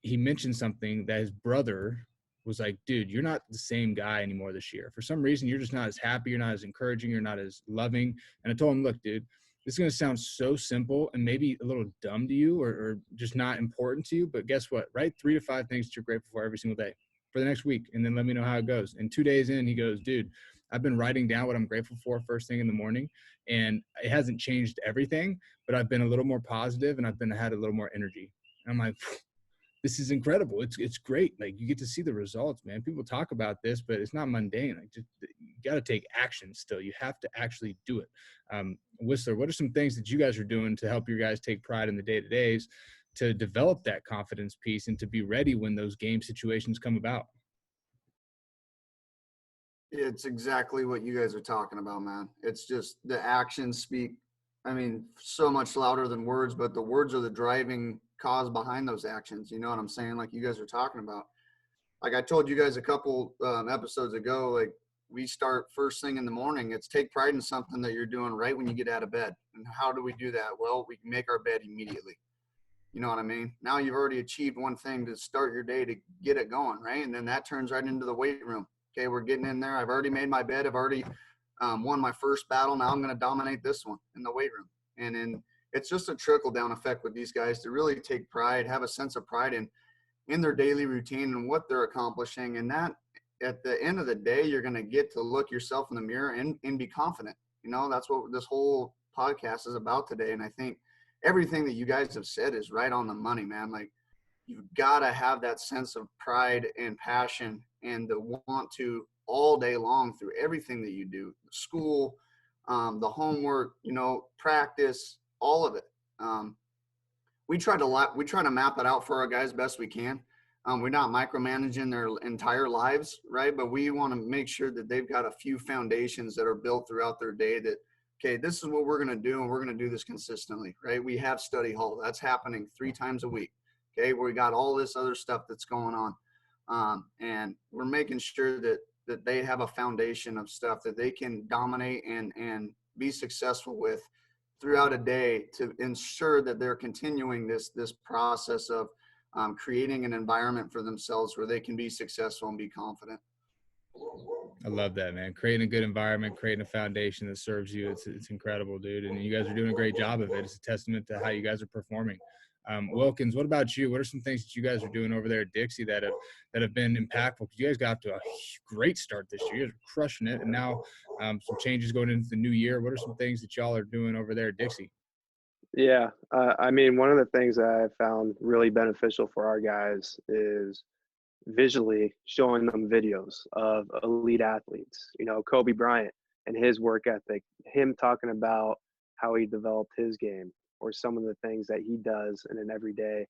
he mentioned something that his brother was like, dude, you're not the same guy anymore this year. For some reason, you're just not as happy. You're not as encouraging. You're not as loving. And I told him, look, dude, this is going to sound so simple and maybe a little dumb to you or just not important to you. But guess what? Write 3 to 5 things that you're grateful for every single day for the next week, and then let me know how it goes. And 2 days in, he goes, dude, I've been writing down what I'm grateful for first thing in the morning, and it hasn't changed everything, but I've been a little more positive, and I've had a little more energy. And I'm like, this is incredible. It's great. Like, you get to see the results, man. People talk about this, but it's not mundane. Like, just, you got to take action still. You have to actually do it. Whisler, what are some things that you guys are doing to help your guys take pride in the day-to-days to develop that confidence piece and to be ready when those game situations come about? It's exactly what you guys are talking about, man. It's just the actions speak, so much louder than words, but the words are the driving cause behind those actions. You know what I'm saying? Like you guys are talking about. Like I told you guys a couple episodes ago, like we start first thing in the morning. It's take pride in something that you're doing right when you get out of bed. And how do we do that? Well, we can make our bed immediately. You know what I mean? Now you've already achieved one thing to start your day to get it going, right? And then that turns right into the weight room. Okay, we're getting in there. I've already made my bed. I've already won my first battle. Now I'm going to dominate this one in the weight room. And then it's just a trickle-down effect with these guys to really take pride, have a sense of pride in their daily routine and what they're accomplishing. And that, at the end of the day, you're going to get to look yourself in the mirror and be confident. You know, that's what this whole podcast is about today. And I think everything that you guys have said is right on the money, man. Like, you've got to have that sense of pride and passion and the want to all day long through everything that you do, school, the homework, practice, all of it. We try to map it out for our guys best we can. We're not micromanaging their entire lives, right? But we want to make sure that they've got a few foundations that are built throughout their day that, okay, this is what we're going to do, and we're going to do this consistently, right? We have study hall. That's happening 3 times a week, okay? We got all this other stuff that's going on. And we're making sure that they have a foundation of stuff that they can dominate and be successful with throughout a day to ensure that they're continuing this process of creating an environment for themselves where they can be successful and be confident. I love that, man. Creating a good environment, creating a foundation that serves you. It's incredible, dude. And you guys are doing a great job of it. It's a testament to how you guys are performing. Wilkins, what about you? What are some things that you guys are doing over there at Dixie that have been impactful? Because you guys got to a great start this year. You guys are crushing it. And now some changes going into the new year. What are some things that y'all are doing over there at Dixie? Yeah. One of the things that I found really beneficial for our guys is visually showing them videos of elite athletes, Kobe Bryant and his work ethic, him talking about how he developed his game or some of the things that he does in an everyday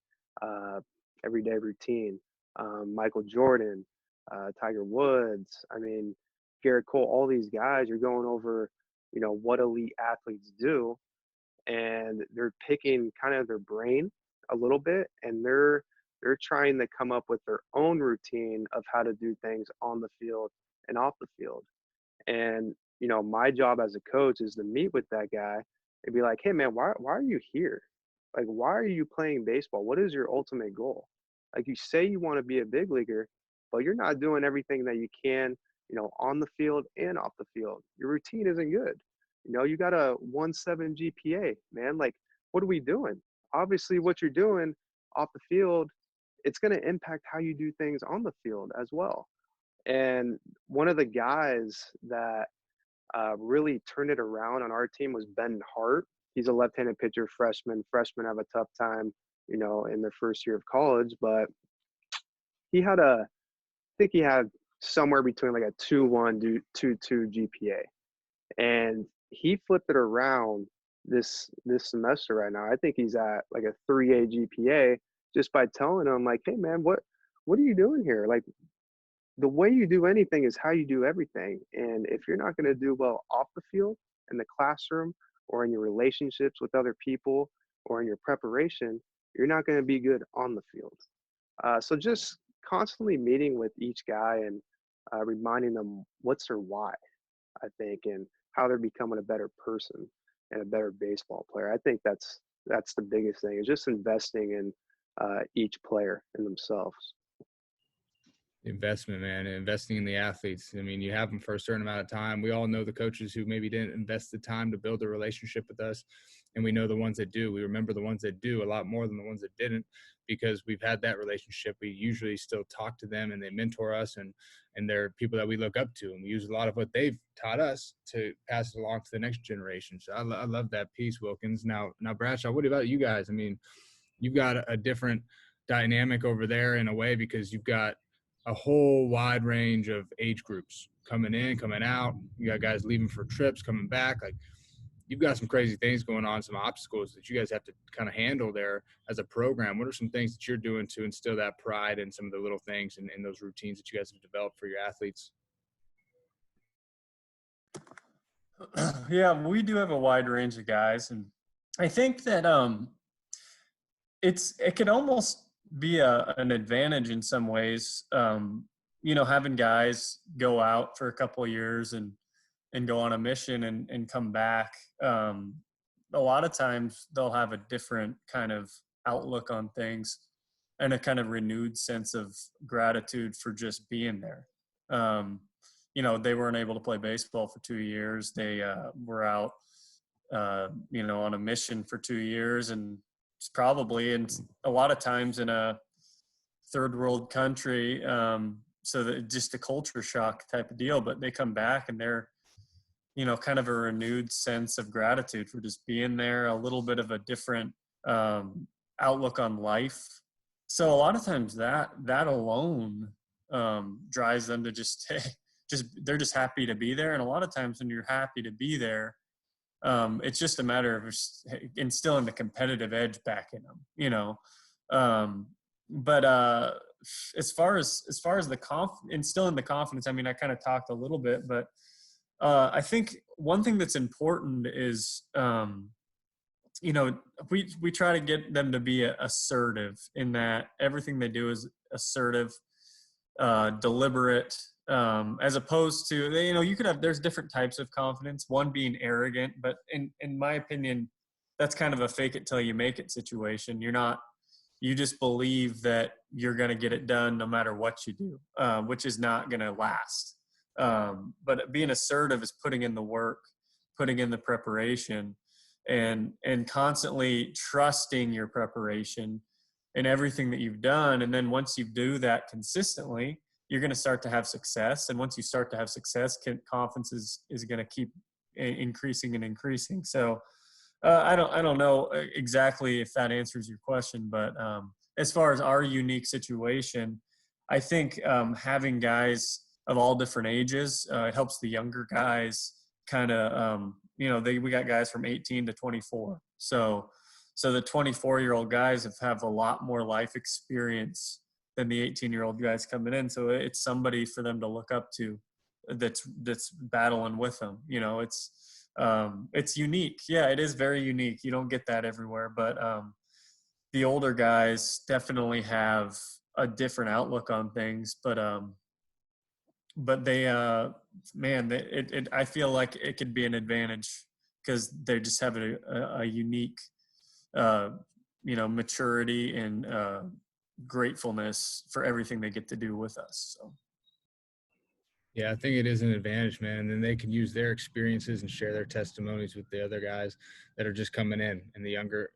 routine. Michael Jordan, Tiger Woods, Garrett Cole, all these guys, you're going over, what elite athletes do, and they're picking kind of their brain a little bit, and they're trying to come up with their own routine of how to do things on the field and off the field. And my job as a coach is to meet with that guy and be like, hey man, why are you here? Like, why are you playing baseball? What is your ultimate goal? Like, you say you want to be a big leaguer, but you're not doing everything that you can, on the field and off the field. Your routine isn't good. You got a 1.7 GPA, man. Like, what are we doing? Obviously, what you're doing off the field, it's going to impact how you do things on the field as well. And one of the guys that really turned it around on our team was Ben Hart. He's a left-handed pitcher, freshman. Freshmen have a tough time, in their first year of college, but I think he had somewhere between like a 2.1 to 2.2 GPA. And he flipped it around this semester right now. I think he's at like a 3.8 GPA just by telling him like, hey man, what are you doing here? Like, the way you do anything is how you do everything. And if you're not going to do well off the field, in the classroom, or in your relationships with other people, or in your preparation, you're not going to be good on the field. So just constantly meeting with each guy and reminding them what's their why, I think, and how they're becoming a better person and a better baseball player. I think that's the biggest thing, is just investing in each player and themselves. Investment, man, and investing in the athletes. I mean, you have them for a certain amount of time. We all know the coaches who maybe didn't invest the time to build a relationship with us, and we know the ones that do. We remember the ones that do a lot more than the ones that didn't, because we've had that relationship. We usually still talk to them, and they mentor us, and they're people that we look up to, and we use a lot of what they've taught us to pass it along to the next generation. So I love that piece, Wilkins. Now, Bradshaw, what about you guys? I mean, you've got a different dynamic over there in a way, because you've got a whole wide range of age groups coming in, coming out. You got guys leaving for trips, coming back. Like, you've got some crazy things going on, some obstacles that you guys have to kind of handle there as a program. What are some things that you're doing to instill that pride and some of the little things and those routines that you guys have developed for your athletes? Yeah, we do have a wide range of guys, and I think that it could almost be an advantage in some ways, having guys go out for a couple of years and go on a mission and come back. A lot of times they'll have a different kind of outlook on things and a kind of renewed sense of gratitude for just being there. They weren't able to play baseball for 2 years. They were out, on a mission for 2 years, and it's probably, and a lot of times in a third world country, so that just a culture shock type of deal, but they come back and they're, kind of a renewed sense of gratitude for just being there, a little bit of a different outlook on life. So a lot of times that alone drives them to just they're just happy to be there. And a lot of times when you're happy to be there, it's just a matter of instilling the competitive edge back in them, But as far as instilling the confidence, I mean, I kind of talked a little bit, but I think one thing that's important is, we try to get them to be assertive, in that everything they do is assertive, deliberate, as opposed to, there's different types of confidence, one being arrogant, but in my opinion, that's kind of a fake it till you make it situation. You just believe that you're going to get it done no matter what you do, which is not going to last. But being assertive is putting in the work, putting in the preparation, and constantly trusting your preparation and everything that you've done. And then once you do that consistently, you're going to start to have success. And once you start to have success, confidence is going to keep increasing and increasing. So I don't know exactly if that answers your question, but as far as our unique situation, I think having guys of all different ages, it helps the younger guys kind of, we got guys from 18 to 24. So the 24-year-old guys have a lot more life experience than the 18-year-old guys coming in. So it's somebody for them to look up to that's battling with them. It's unique. Yeah, it is very unique. You don't get that everywhere, but the older guys definitely have a different outlook on things. But but they, man, I feel like it could be an advantage because they just have a unique, maturity and gratefulness for everything they get to do with us. So. Yeah, I think it is an advantage, man. And then they can use their experiences and share their testimonies with the other guys that are just coming in and the younger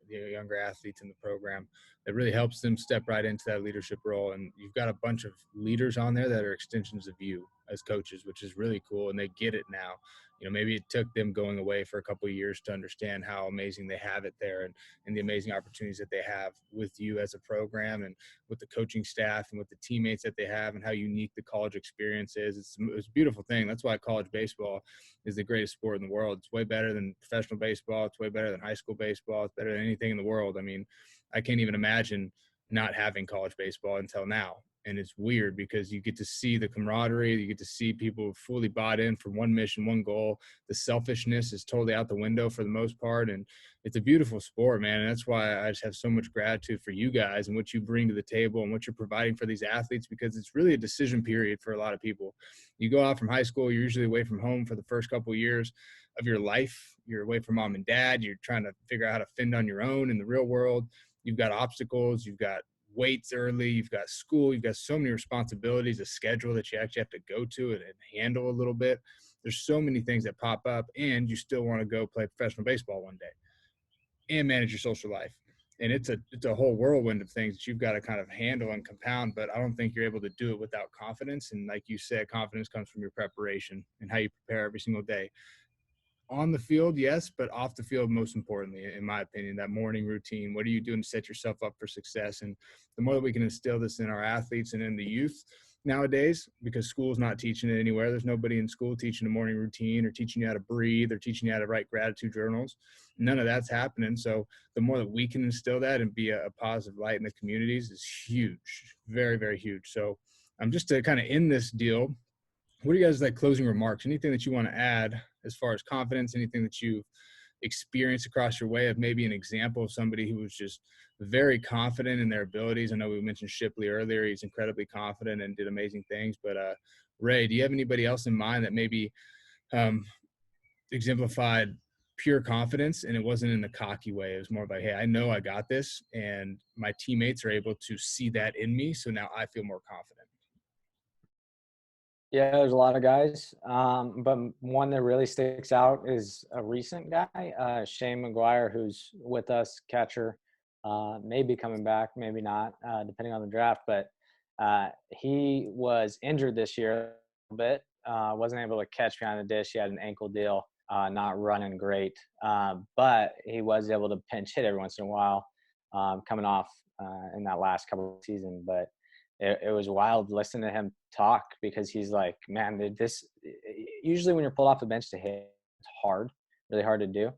athletes in the program. That really helps them step right into that leadership role. And you've got a bunch of leaders on there that are extensions of you as coaches, which is really cool. And they get it now. Maybe it took them going away for a couple of years to understand how amazing they have it there and the amazing opportunities that they have with you as a program and with the coaching staff and with the teammates that they have and how unique the college experience is. It's a beautiful thing. That's why college baseball is the greatest sport in the world. It's way better than professional baseball. It's way better than high school baseball. It's better than anything in the world. I mean, I can't even imagine not having college baseball until now. And it's weird because you get to see the camaraderie. You get to see people fully bought in for one mission, one goal. The selfishness is totally out the window for the most part. And it's a beautiful sport, man. And that's why I just have so much gratitude for you guys and what you bring to the table and what you're providing for these athletes, because it's really a decision period for a lot of people. You go out from high school, you're usually away from home for the first couple of years of your life. You're away from mom and dad. You're trying to figure out how to fend on your own in the real world. You've got obstacles. You've got weights early, you've got school, you've got so many responsibilities, a schedule that you actually have to go to and handle a little bit. There's so many things that pop up, and you still want to go play professional baseball one day and manage your social life. And it's a whole whirlwind of things that you've got to kind of handle and compound, but I don't think you're able to do it without confidence. And like you said, confidence comes from your preparation and how you prepare every single day. On the field, yes, but off the field, most importantly, in my opinion, that morning routine. What are you doing to set yourself up for success? And the more that we can instill this in our athletes and in the youth nowadays, because school's not teaching it anywhere. There's nobody in school teaching a morning routine or teaching you how to breathe or teaching you how to write gratitude journals. None of that's happening. So the more that we can instill that and be a positive light in the communities is huge, very, very huge. So just to kind of end this deal, what are you guys' closing remarks? Anything that you want to add as far as confidence, anything that you've experienced across your way of maybe an example of somebody who was just very confident in their abilities? I know we mentioned Shipley earlier. He's incredibly confident and did amazing things. But Ray, do you have anybody else in mind that maybe exemplified pure confidence, and it wasn't in the cocky way? It was more like, hey, I know I got this, and my teammates are able to see that in me, so now I feel more confident. Yeah, there's a lot of guys, but one that really sticks out is a recent guy, Shane McGuire, who's with us, catcher, maybe coming back, maybe not, depending on the draft. But he was injured this year a little bit, wasn't able to catch behind the dish. He had an ankle deal, not running great, but he was able to pinch hit every once in a while, coming off in that last couple of seasons. But it was wild listening to him talk, because he's like, man, usually when you're pulled off the bench to hit, it's hard, really hard to do.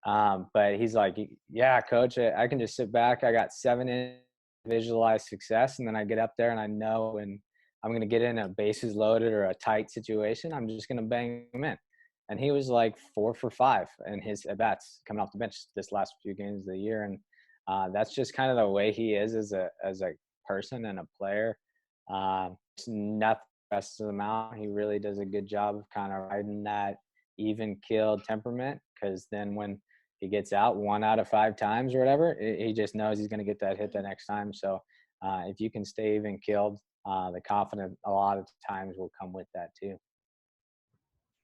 But he's like, yeah, coach, I can just sit back. I got 7 innings, visualize success. And then I get up there and I know when I'm going to get in a bases loaded or a tight situation, I'm just going to bang him in. And he was like 4 for 5 in his at-bats coming off the bench this last few games of the year. And that's just kind of the way he is as a person and a player. Nothing rest of them out. He really does a good job of kind of riding that even keeled temperament, because then when he gets out 1 out of 5 times or whatever, he just knows he's going to get that hit the next time. So if you can stay even keeled, the confidence a lot of times will come with that too.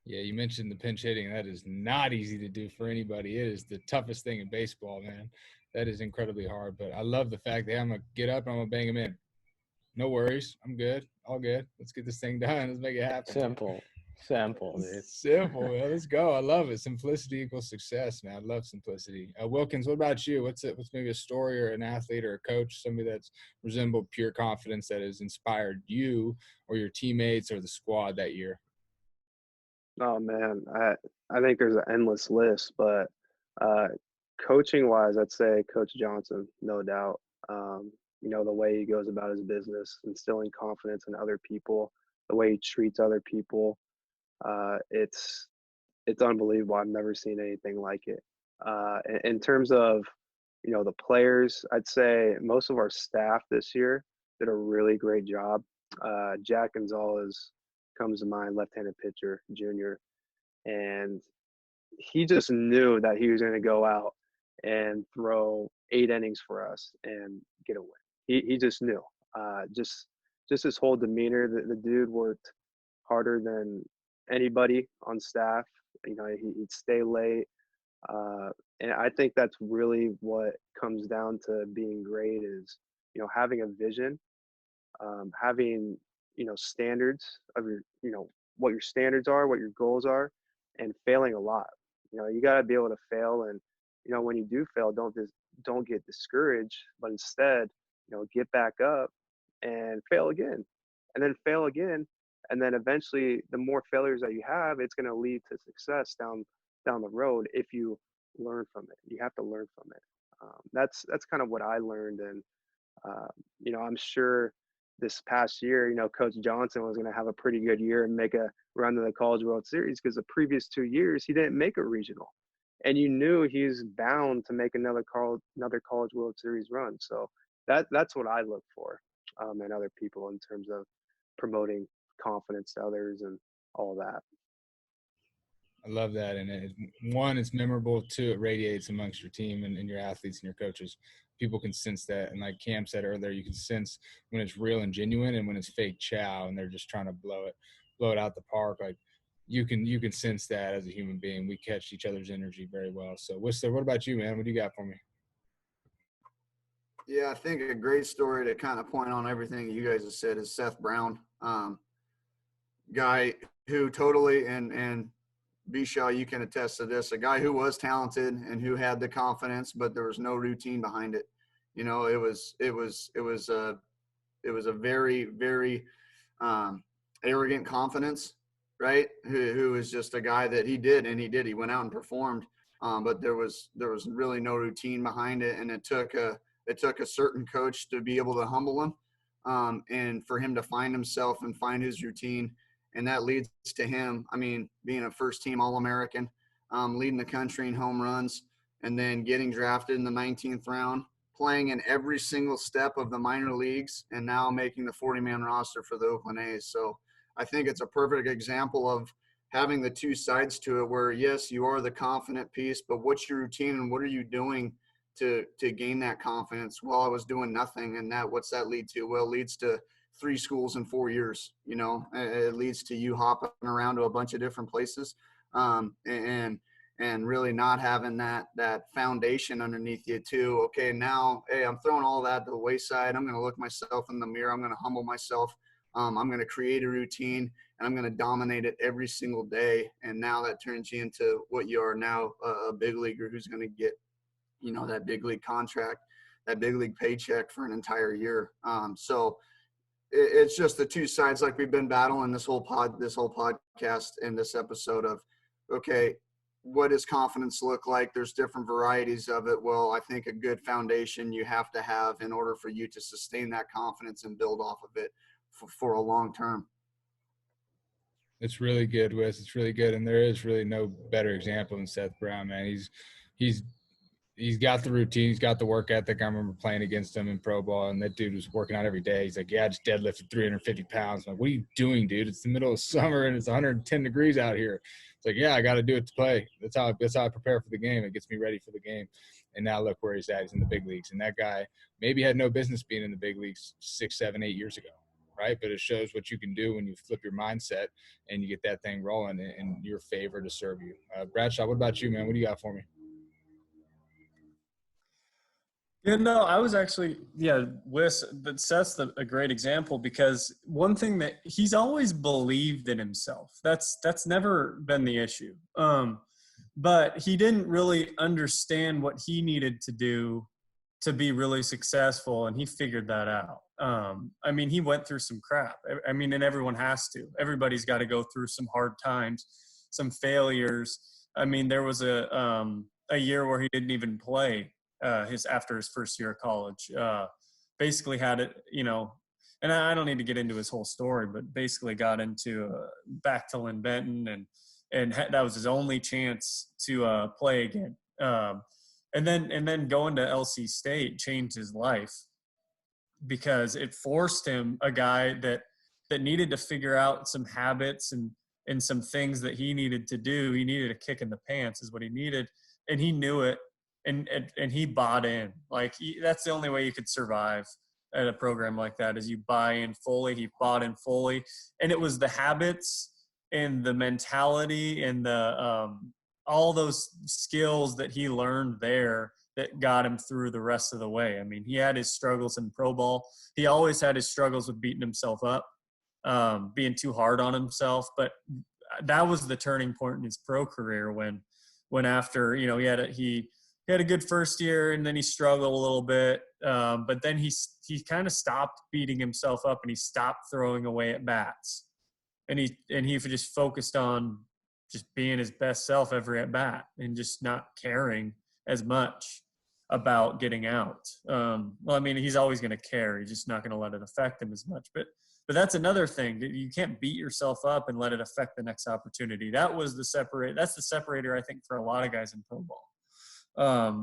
Yeah, you mentioned the pinch hitting. That is not easy to do for anybody. It is the toughest thing in baseball, man. That is incredibly hard. But I love the fact that I'm going to get up and I'm going to bang him in. No worries. I'm good. All good. Let's get this thing done. Let's make it happen. Simple, dude. Simple, man. Let's go. I love it. Simplicity equals success, man. I love simplicity. Wilkins, what about you? What's maybe a story or an athlete or a coach, somebody that's resembled pure confidence that has inspired you or your teammates or the squad that year? Oh man, I think there's an endless list, but coaching wise, I'd say Coach Johnson, no doubt. The way he goes about his business, instilling confidence in other people, the way he treats other people, it's unbelievable. I've never seen anything like it. In terms of the players, I'd say most of our staff this year did a really great job. Jack Gonzalez comes to mind, left-handed pitcher, junior. And he just knew that he was going to go out and throw 8 innings for us and get a win. He just knew. Just his whole demeanor. The dude worked harder than anybody on staff. You know, he'd stay late. And I think that's really what comes down to being great is, you know, having a vision, having, you know, standards of your, you know, what your standards are, what your goals are, and failing a lot. You know, you got to be able to fail. And, you know, when you do fail, don't get discouraged, but instead, you know, get back up and fail again, and then fail again. And then eventually the more failures that you have, it's going to lead to success down the road if you learn from it. You have to learn from it. That's kind of what I learned. And, you know, I'm sure this past year, you know, Coach Johnson was going to have a pretty good year and make a run to the College World Series, because the previous 2 years he didn't make a regional, and you knew he's bound to make another College World Series run. So that's what I look for in other people in terms of promoting confidence to others and all that. I love that. And it's memorable. 2, it radiates amongst your team and your athletes and your coaches. People can sense that. And like Cam said earlier, you can sense when it's real and genuine and when it's fake chow and they're just trying to blow it out the park. Like you can sense that as a human being. We catch each other's energy very well. So Whisler, what about you, man? What do you got for me? Yeah, I think a great story to kind of point on everything you guys have said is Seth Brown, guy who totally and Bradshaw, you can attest to this, a guy who was talented and who had the confidence, but there was no routine behind it. You know, it was a very, very arrogant confidence, right? Who was just a guy that he went out and performed, but there was really no routine behind it, and it took a certain coach to be able to humble him, and for him to find himself and find his routine. And that leads to him, I mean, being a first-team All-American, leading the country in home runs, and then getting drafted in the 19th round, playing in every single step of the minor leagues, and now making the 40-man roster for the Oakland A's. So I think it's a perfect example of having the 2 sides to it where, yes, you are the confident piece, but what's your routine and what are you doing to gain that confidence? Well, I was doing nothing. And what's that lead to? Well, it leads to 3 schools in 4 years. You know, it leads to you hopping around to a bunch of different places, and really not having that foundation underneath you too. Okay, now, hey, I'm throwing all that to the wayside. I'm going to look myself in the mirror. I'm going to humble myself. I'm going to create a routine, and I'm going to dominate it every single day. And now that turns you into what you are now, a big leaguer who's going to get, you know, that big league contract, that big league paycheck for an entire year. So it's just the 2 sides, like we've been battling this whole podcast and this episode of, okay, what does confidence look like? There's different varieties of it. Well, I think a good foundation you have to have in order for you to sustain that confidence and build off of it for a long term. It's really good, Wes. It's really good. And there is really no better example than Seth Brown, man. He's got the routine. He's got the work ethic. I remember playing against him in pro ball, and that dude was working out every day. He's like, yeah, I just deadlifted 350 pounds. I'm like, what are you doing, dude? It's the middle of summer, and it's 110 degrees out here. It's like, yeah, I got to do it to play. That's how I prepare for the game. It gets me ready for the game. And now look where he's at. He's in the big leagues. And that guy maybe had no business being in the big leagues 6, 7, 8 years ago, right? But it shows what you can do when you flip your mindset and you get that thing rolling in your favor to serve you. Bradshaw, what about you, man? What do you got for me? Yeah, no, I was actually, but Seth's a great example, because one thing that he's always believed in himself. That's never been the issue. But he didn't really understand what he needed to do to be really successful, and he figured that out. I mean, he went through some crap. I mean, and everyone has to. Everybody's got to go through some hard times, some failures. I mean, there was a year where he didn't even play after his first year of college. Basically had it, you know, and I don't need to get into his whole story, but basically got into back to Lynn Benton, and that was his only chance to play again. And then going to LC State changed his life, because it forced him, a guy that that needed to figure out some habits and some things that he needed to do. He needed a kick in the pants is what he needed. And he knew it. And he bought in. Like, that's the only way you could survive at a program like that, is you buy in fully. He bought in fully. And it was the habits and the mentality and the all those skills that he learned there that got him through the rest of the way. I mean, he had his struggles in pro ball. He always had his struggles with beating himself up, being too hard on himself. But that was the turning point in his pro career when after, you know, he had a good first year and then he struggled a little bit. But then he kind of stopped beating himself up and he stopped throwing away at bats. And he just focused on just being his best self every at bat and just not caring as much about getting out. Well, I mean, he's always going to care. He's just not going to let it affect him as much. But that's another thing. You can't beat yourself up and let it affect the next opportunity. That's the separator, I think, for a lot of guys in pro ball.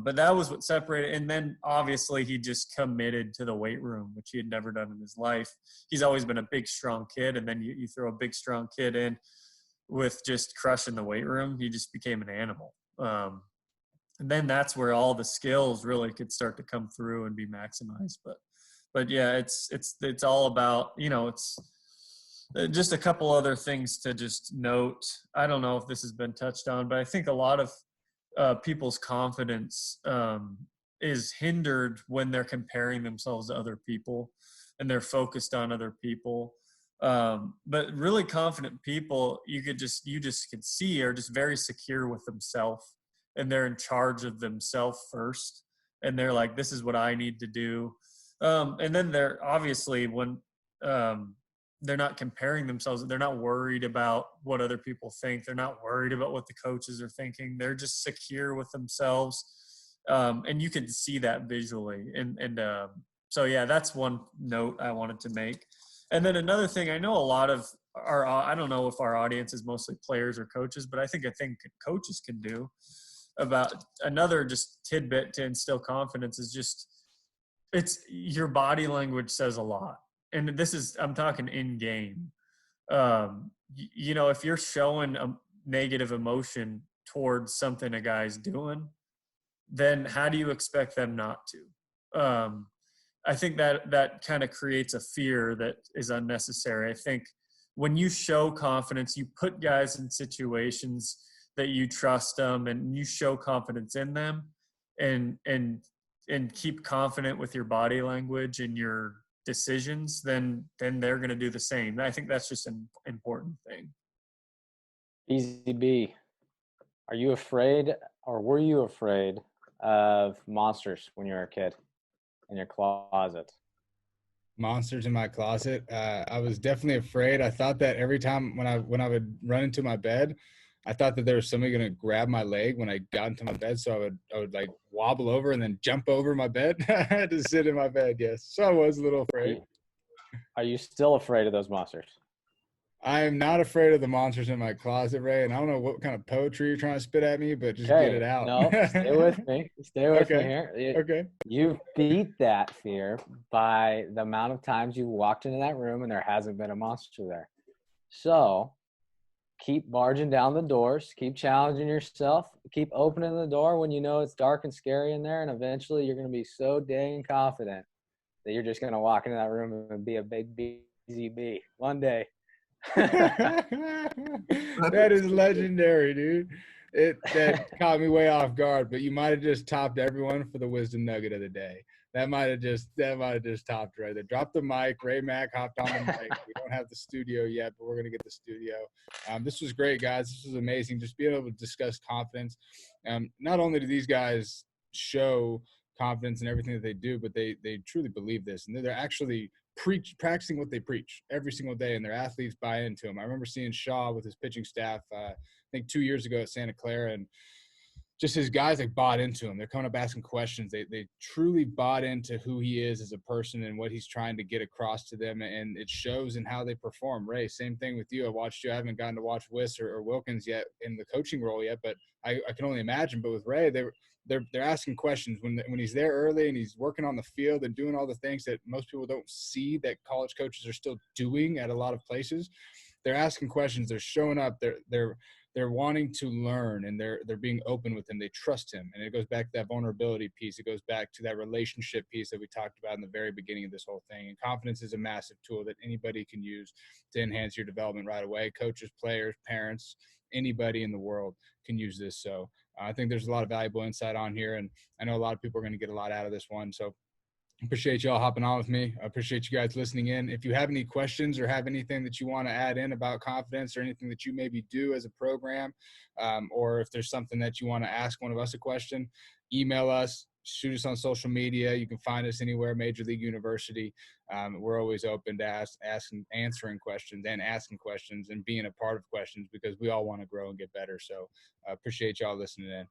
But that was what separated. And then obviously he just committed to the weight room, which he had never done in his life. He's always been a big, strong kid. And then you throw a big, strong kid in with just crushing the weight room. He just became an animal. And then that's where all the skills really could start to come through and be maximized. But yeah, it's all about, you know, it's just a couple other things to just note. I don't know if this has been touched on, but I think a lot of people's confidence is hindered when they're comparing themselves to other people and they're focused on other people. But really confident people, you just could see are just very secure with themselves, and they're in charge of themselves first. And they're like, this is what I need to do. And then they're obviously when they're not comparing themselves, they're not worried about what other people think. They're not worried about what the coaches are thinking. They're just secure with themselves. And you can see that visually. And so, yeah, that's one note I wanted to make. And then another thing, I know a lot of I don't know if our audience is mostly players or coaches, but I think coaches can do about another just tidbit to instill confidence is just, it's your body language says a lot. And I'm talking in game. You know, if you're showing a negative emotion towards something a guy's doing, then how do you expect them not to? I think that kind of creates a fear that is unnecessary. I think when you show confidence, you put guys in situations that you trust them and you show confidence in them and keep confident with your body language and your decisions, then they're going to do the same. I think that's just an important thing. Easy B. Are you afraid or were you afraid of monsters when you were a kid in your closet? Monsters in my closet. I was definitely afraid. I thought that every time when I would run into my bed, I thought that there was somebody going to grab my leg when I got into my bed. So I would like wobble over and then jump over my bed. I had to sit in my bed. Yes. So I was a little afraid. Are you still afraid of those monsters? I am not afraid of the monsters in my closet, Ray. And I don't know what kind of poetry you're trying to spit at me, but just get it out. No, stay with me. Stay with me here. Okay. You beat that fear by the amount of times you walked into that room and there hasn't been a monster there. So keep barging down the doors, keep challenging yourself, keep opening the door when you know it's dark and scary in there, and eventually you're going to be so dang confident that you're just going to walk into that room and be a big busy bee one day. That is legendary, dude. That caught me way off guard, but you might have just topped everyone for the wisdom nugget of the day. That might have just topped right there. Drop the mic. Ray Mack hopped on the mic. We don't have the studio yet, but we're gonna get the studio. This was great, guys. This was amazing. Just being able to discuss confidence. Not only do these guys show confidence in everything that they do, but they truly believe this, and they're actually practicing what they preach every single day, and their athletes buy into them. I remember seeing Shaw with his pitching staff, I think 2 years ago at Santa Clara, and just his guys like bought into him. They're coming up asking questions. They truly bought into who he is as a person and what he's trying to get across to them. And it shows in how they perform. Ray, same thing with you. I watched you. I haven't gotten to watch Whisler or Wilkins yet in the coaching role yet, but I can only imagine. But with Ray, they're asking questions when he's there early and he's working on the field and doing all the things that most people don't see that college coaches are still doing at a lot of places. They're asking questions. They're showing up. They're wanting to learn, and they're being open with him. They trust him. And it goes back to that vulnerability piece. It goes back to that relationship piece that we talked about in the very beginning of this whole thing. And confidence is a massive tool that anybody can use to enhance your development right away. Coaches, players, parents, anybody in the world can use this. So I think there's a lot of valuable insight on here, and I know a lot of people are going to get a lot out of this one. So appreciate y'all hopping on with me. I appreciate you guys listening in. If you have any questions or have anything that you want to add in about confidence or anything that you maybe do as a program, or if there's something that you want to ask one of us a question, email us, shoot us on social media. You can find us anywhere, Major League University. We're always open to answering questions and asking questions and being a part of questions because we all want to grow and get better. So appreciate y'all listening in.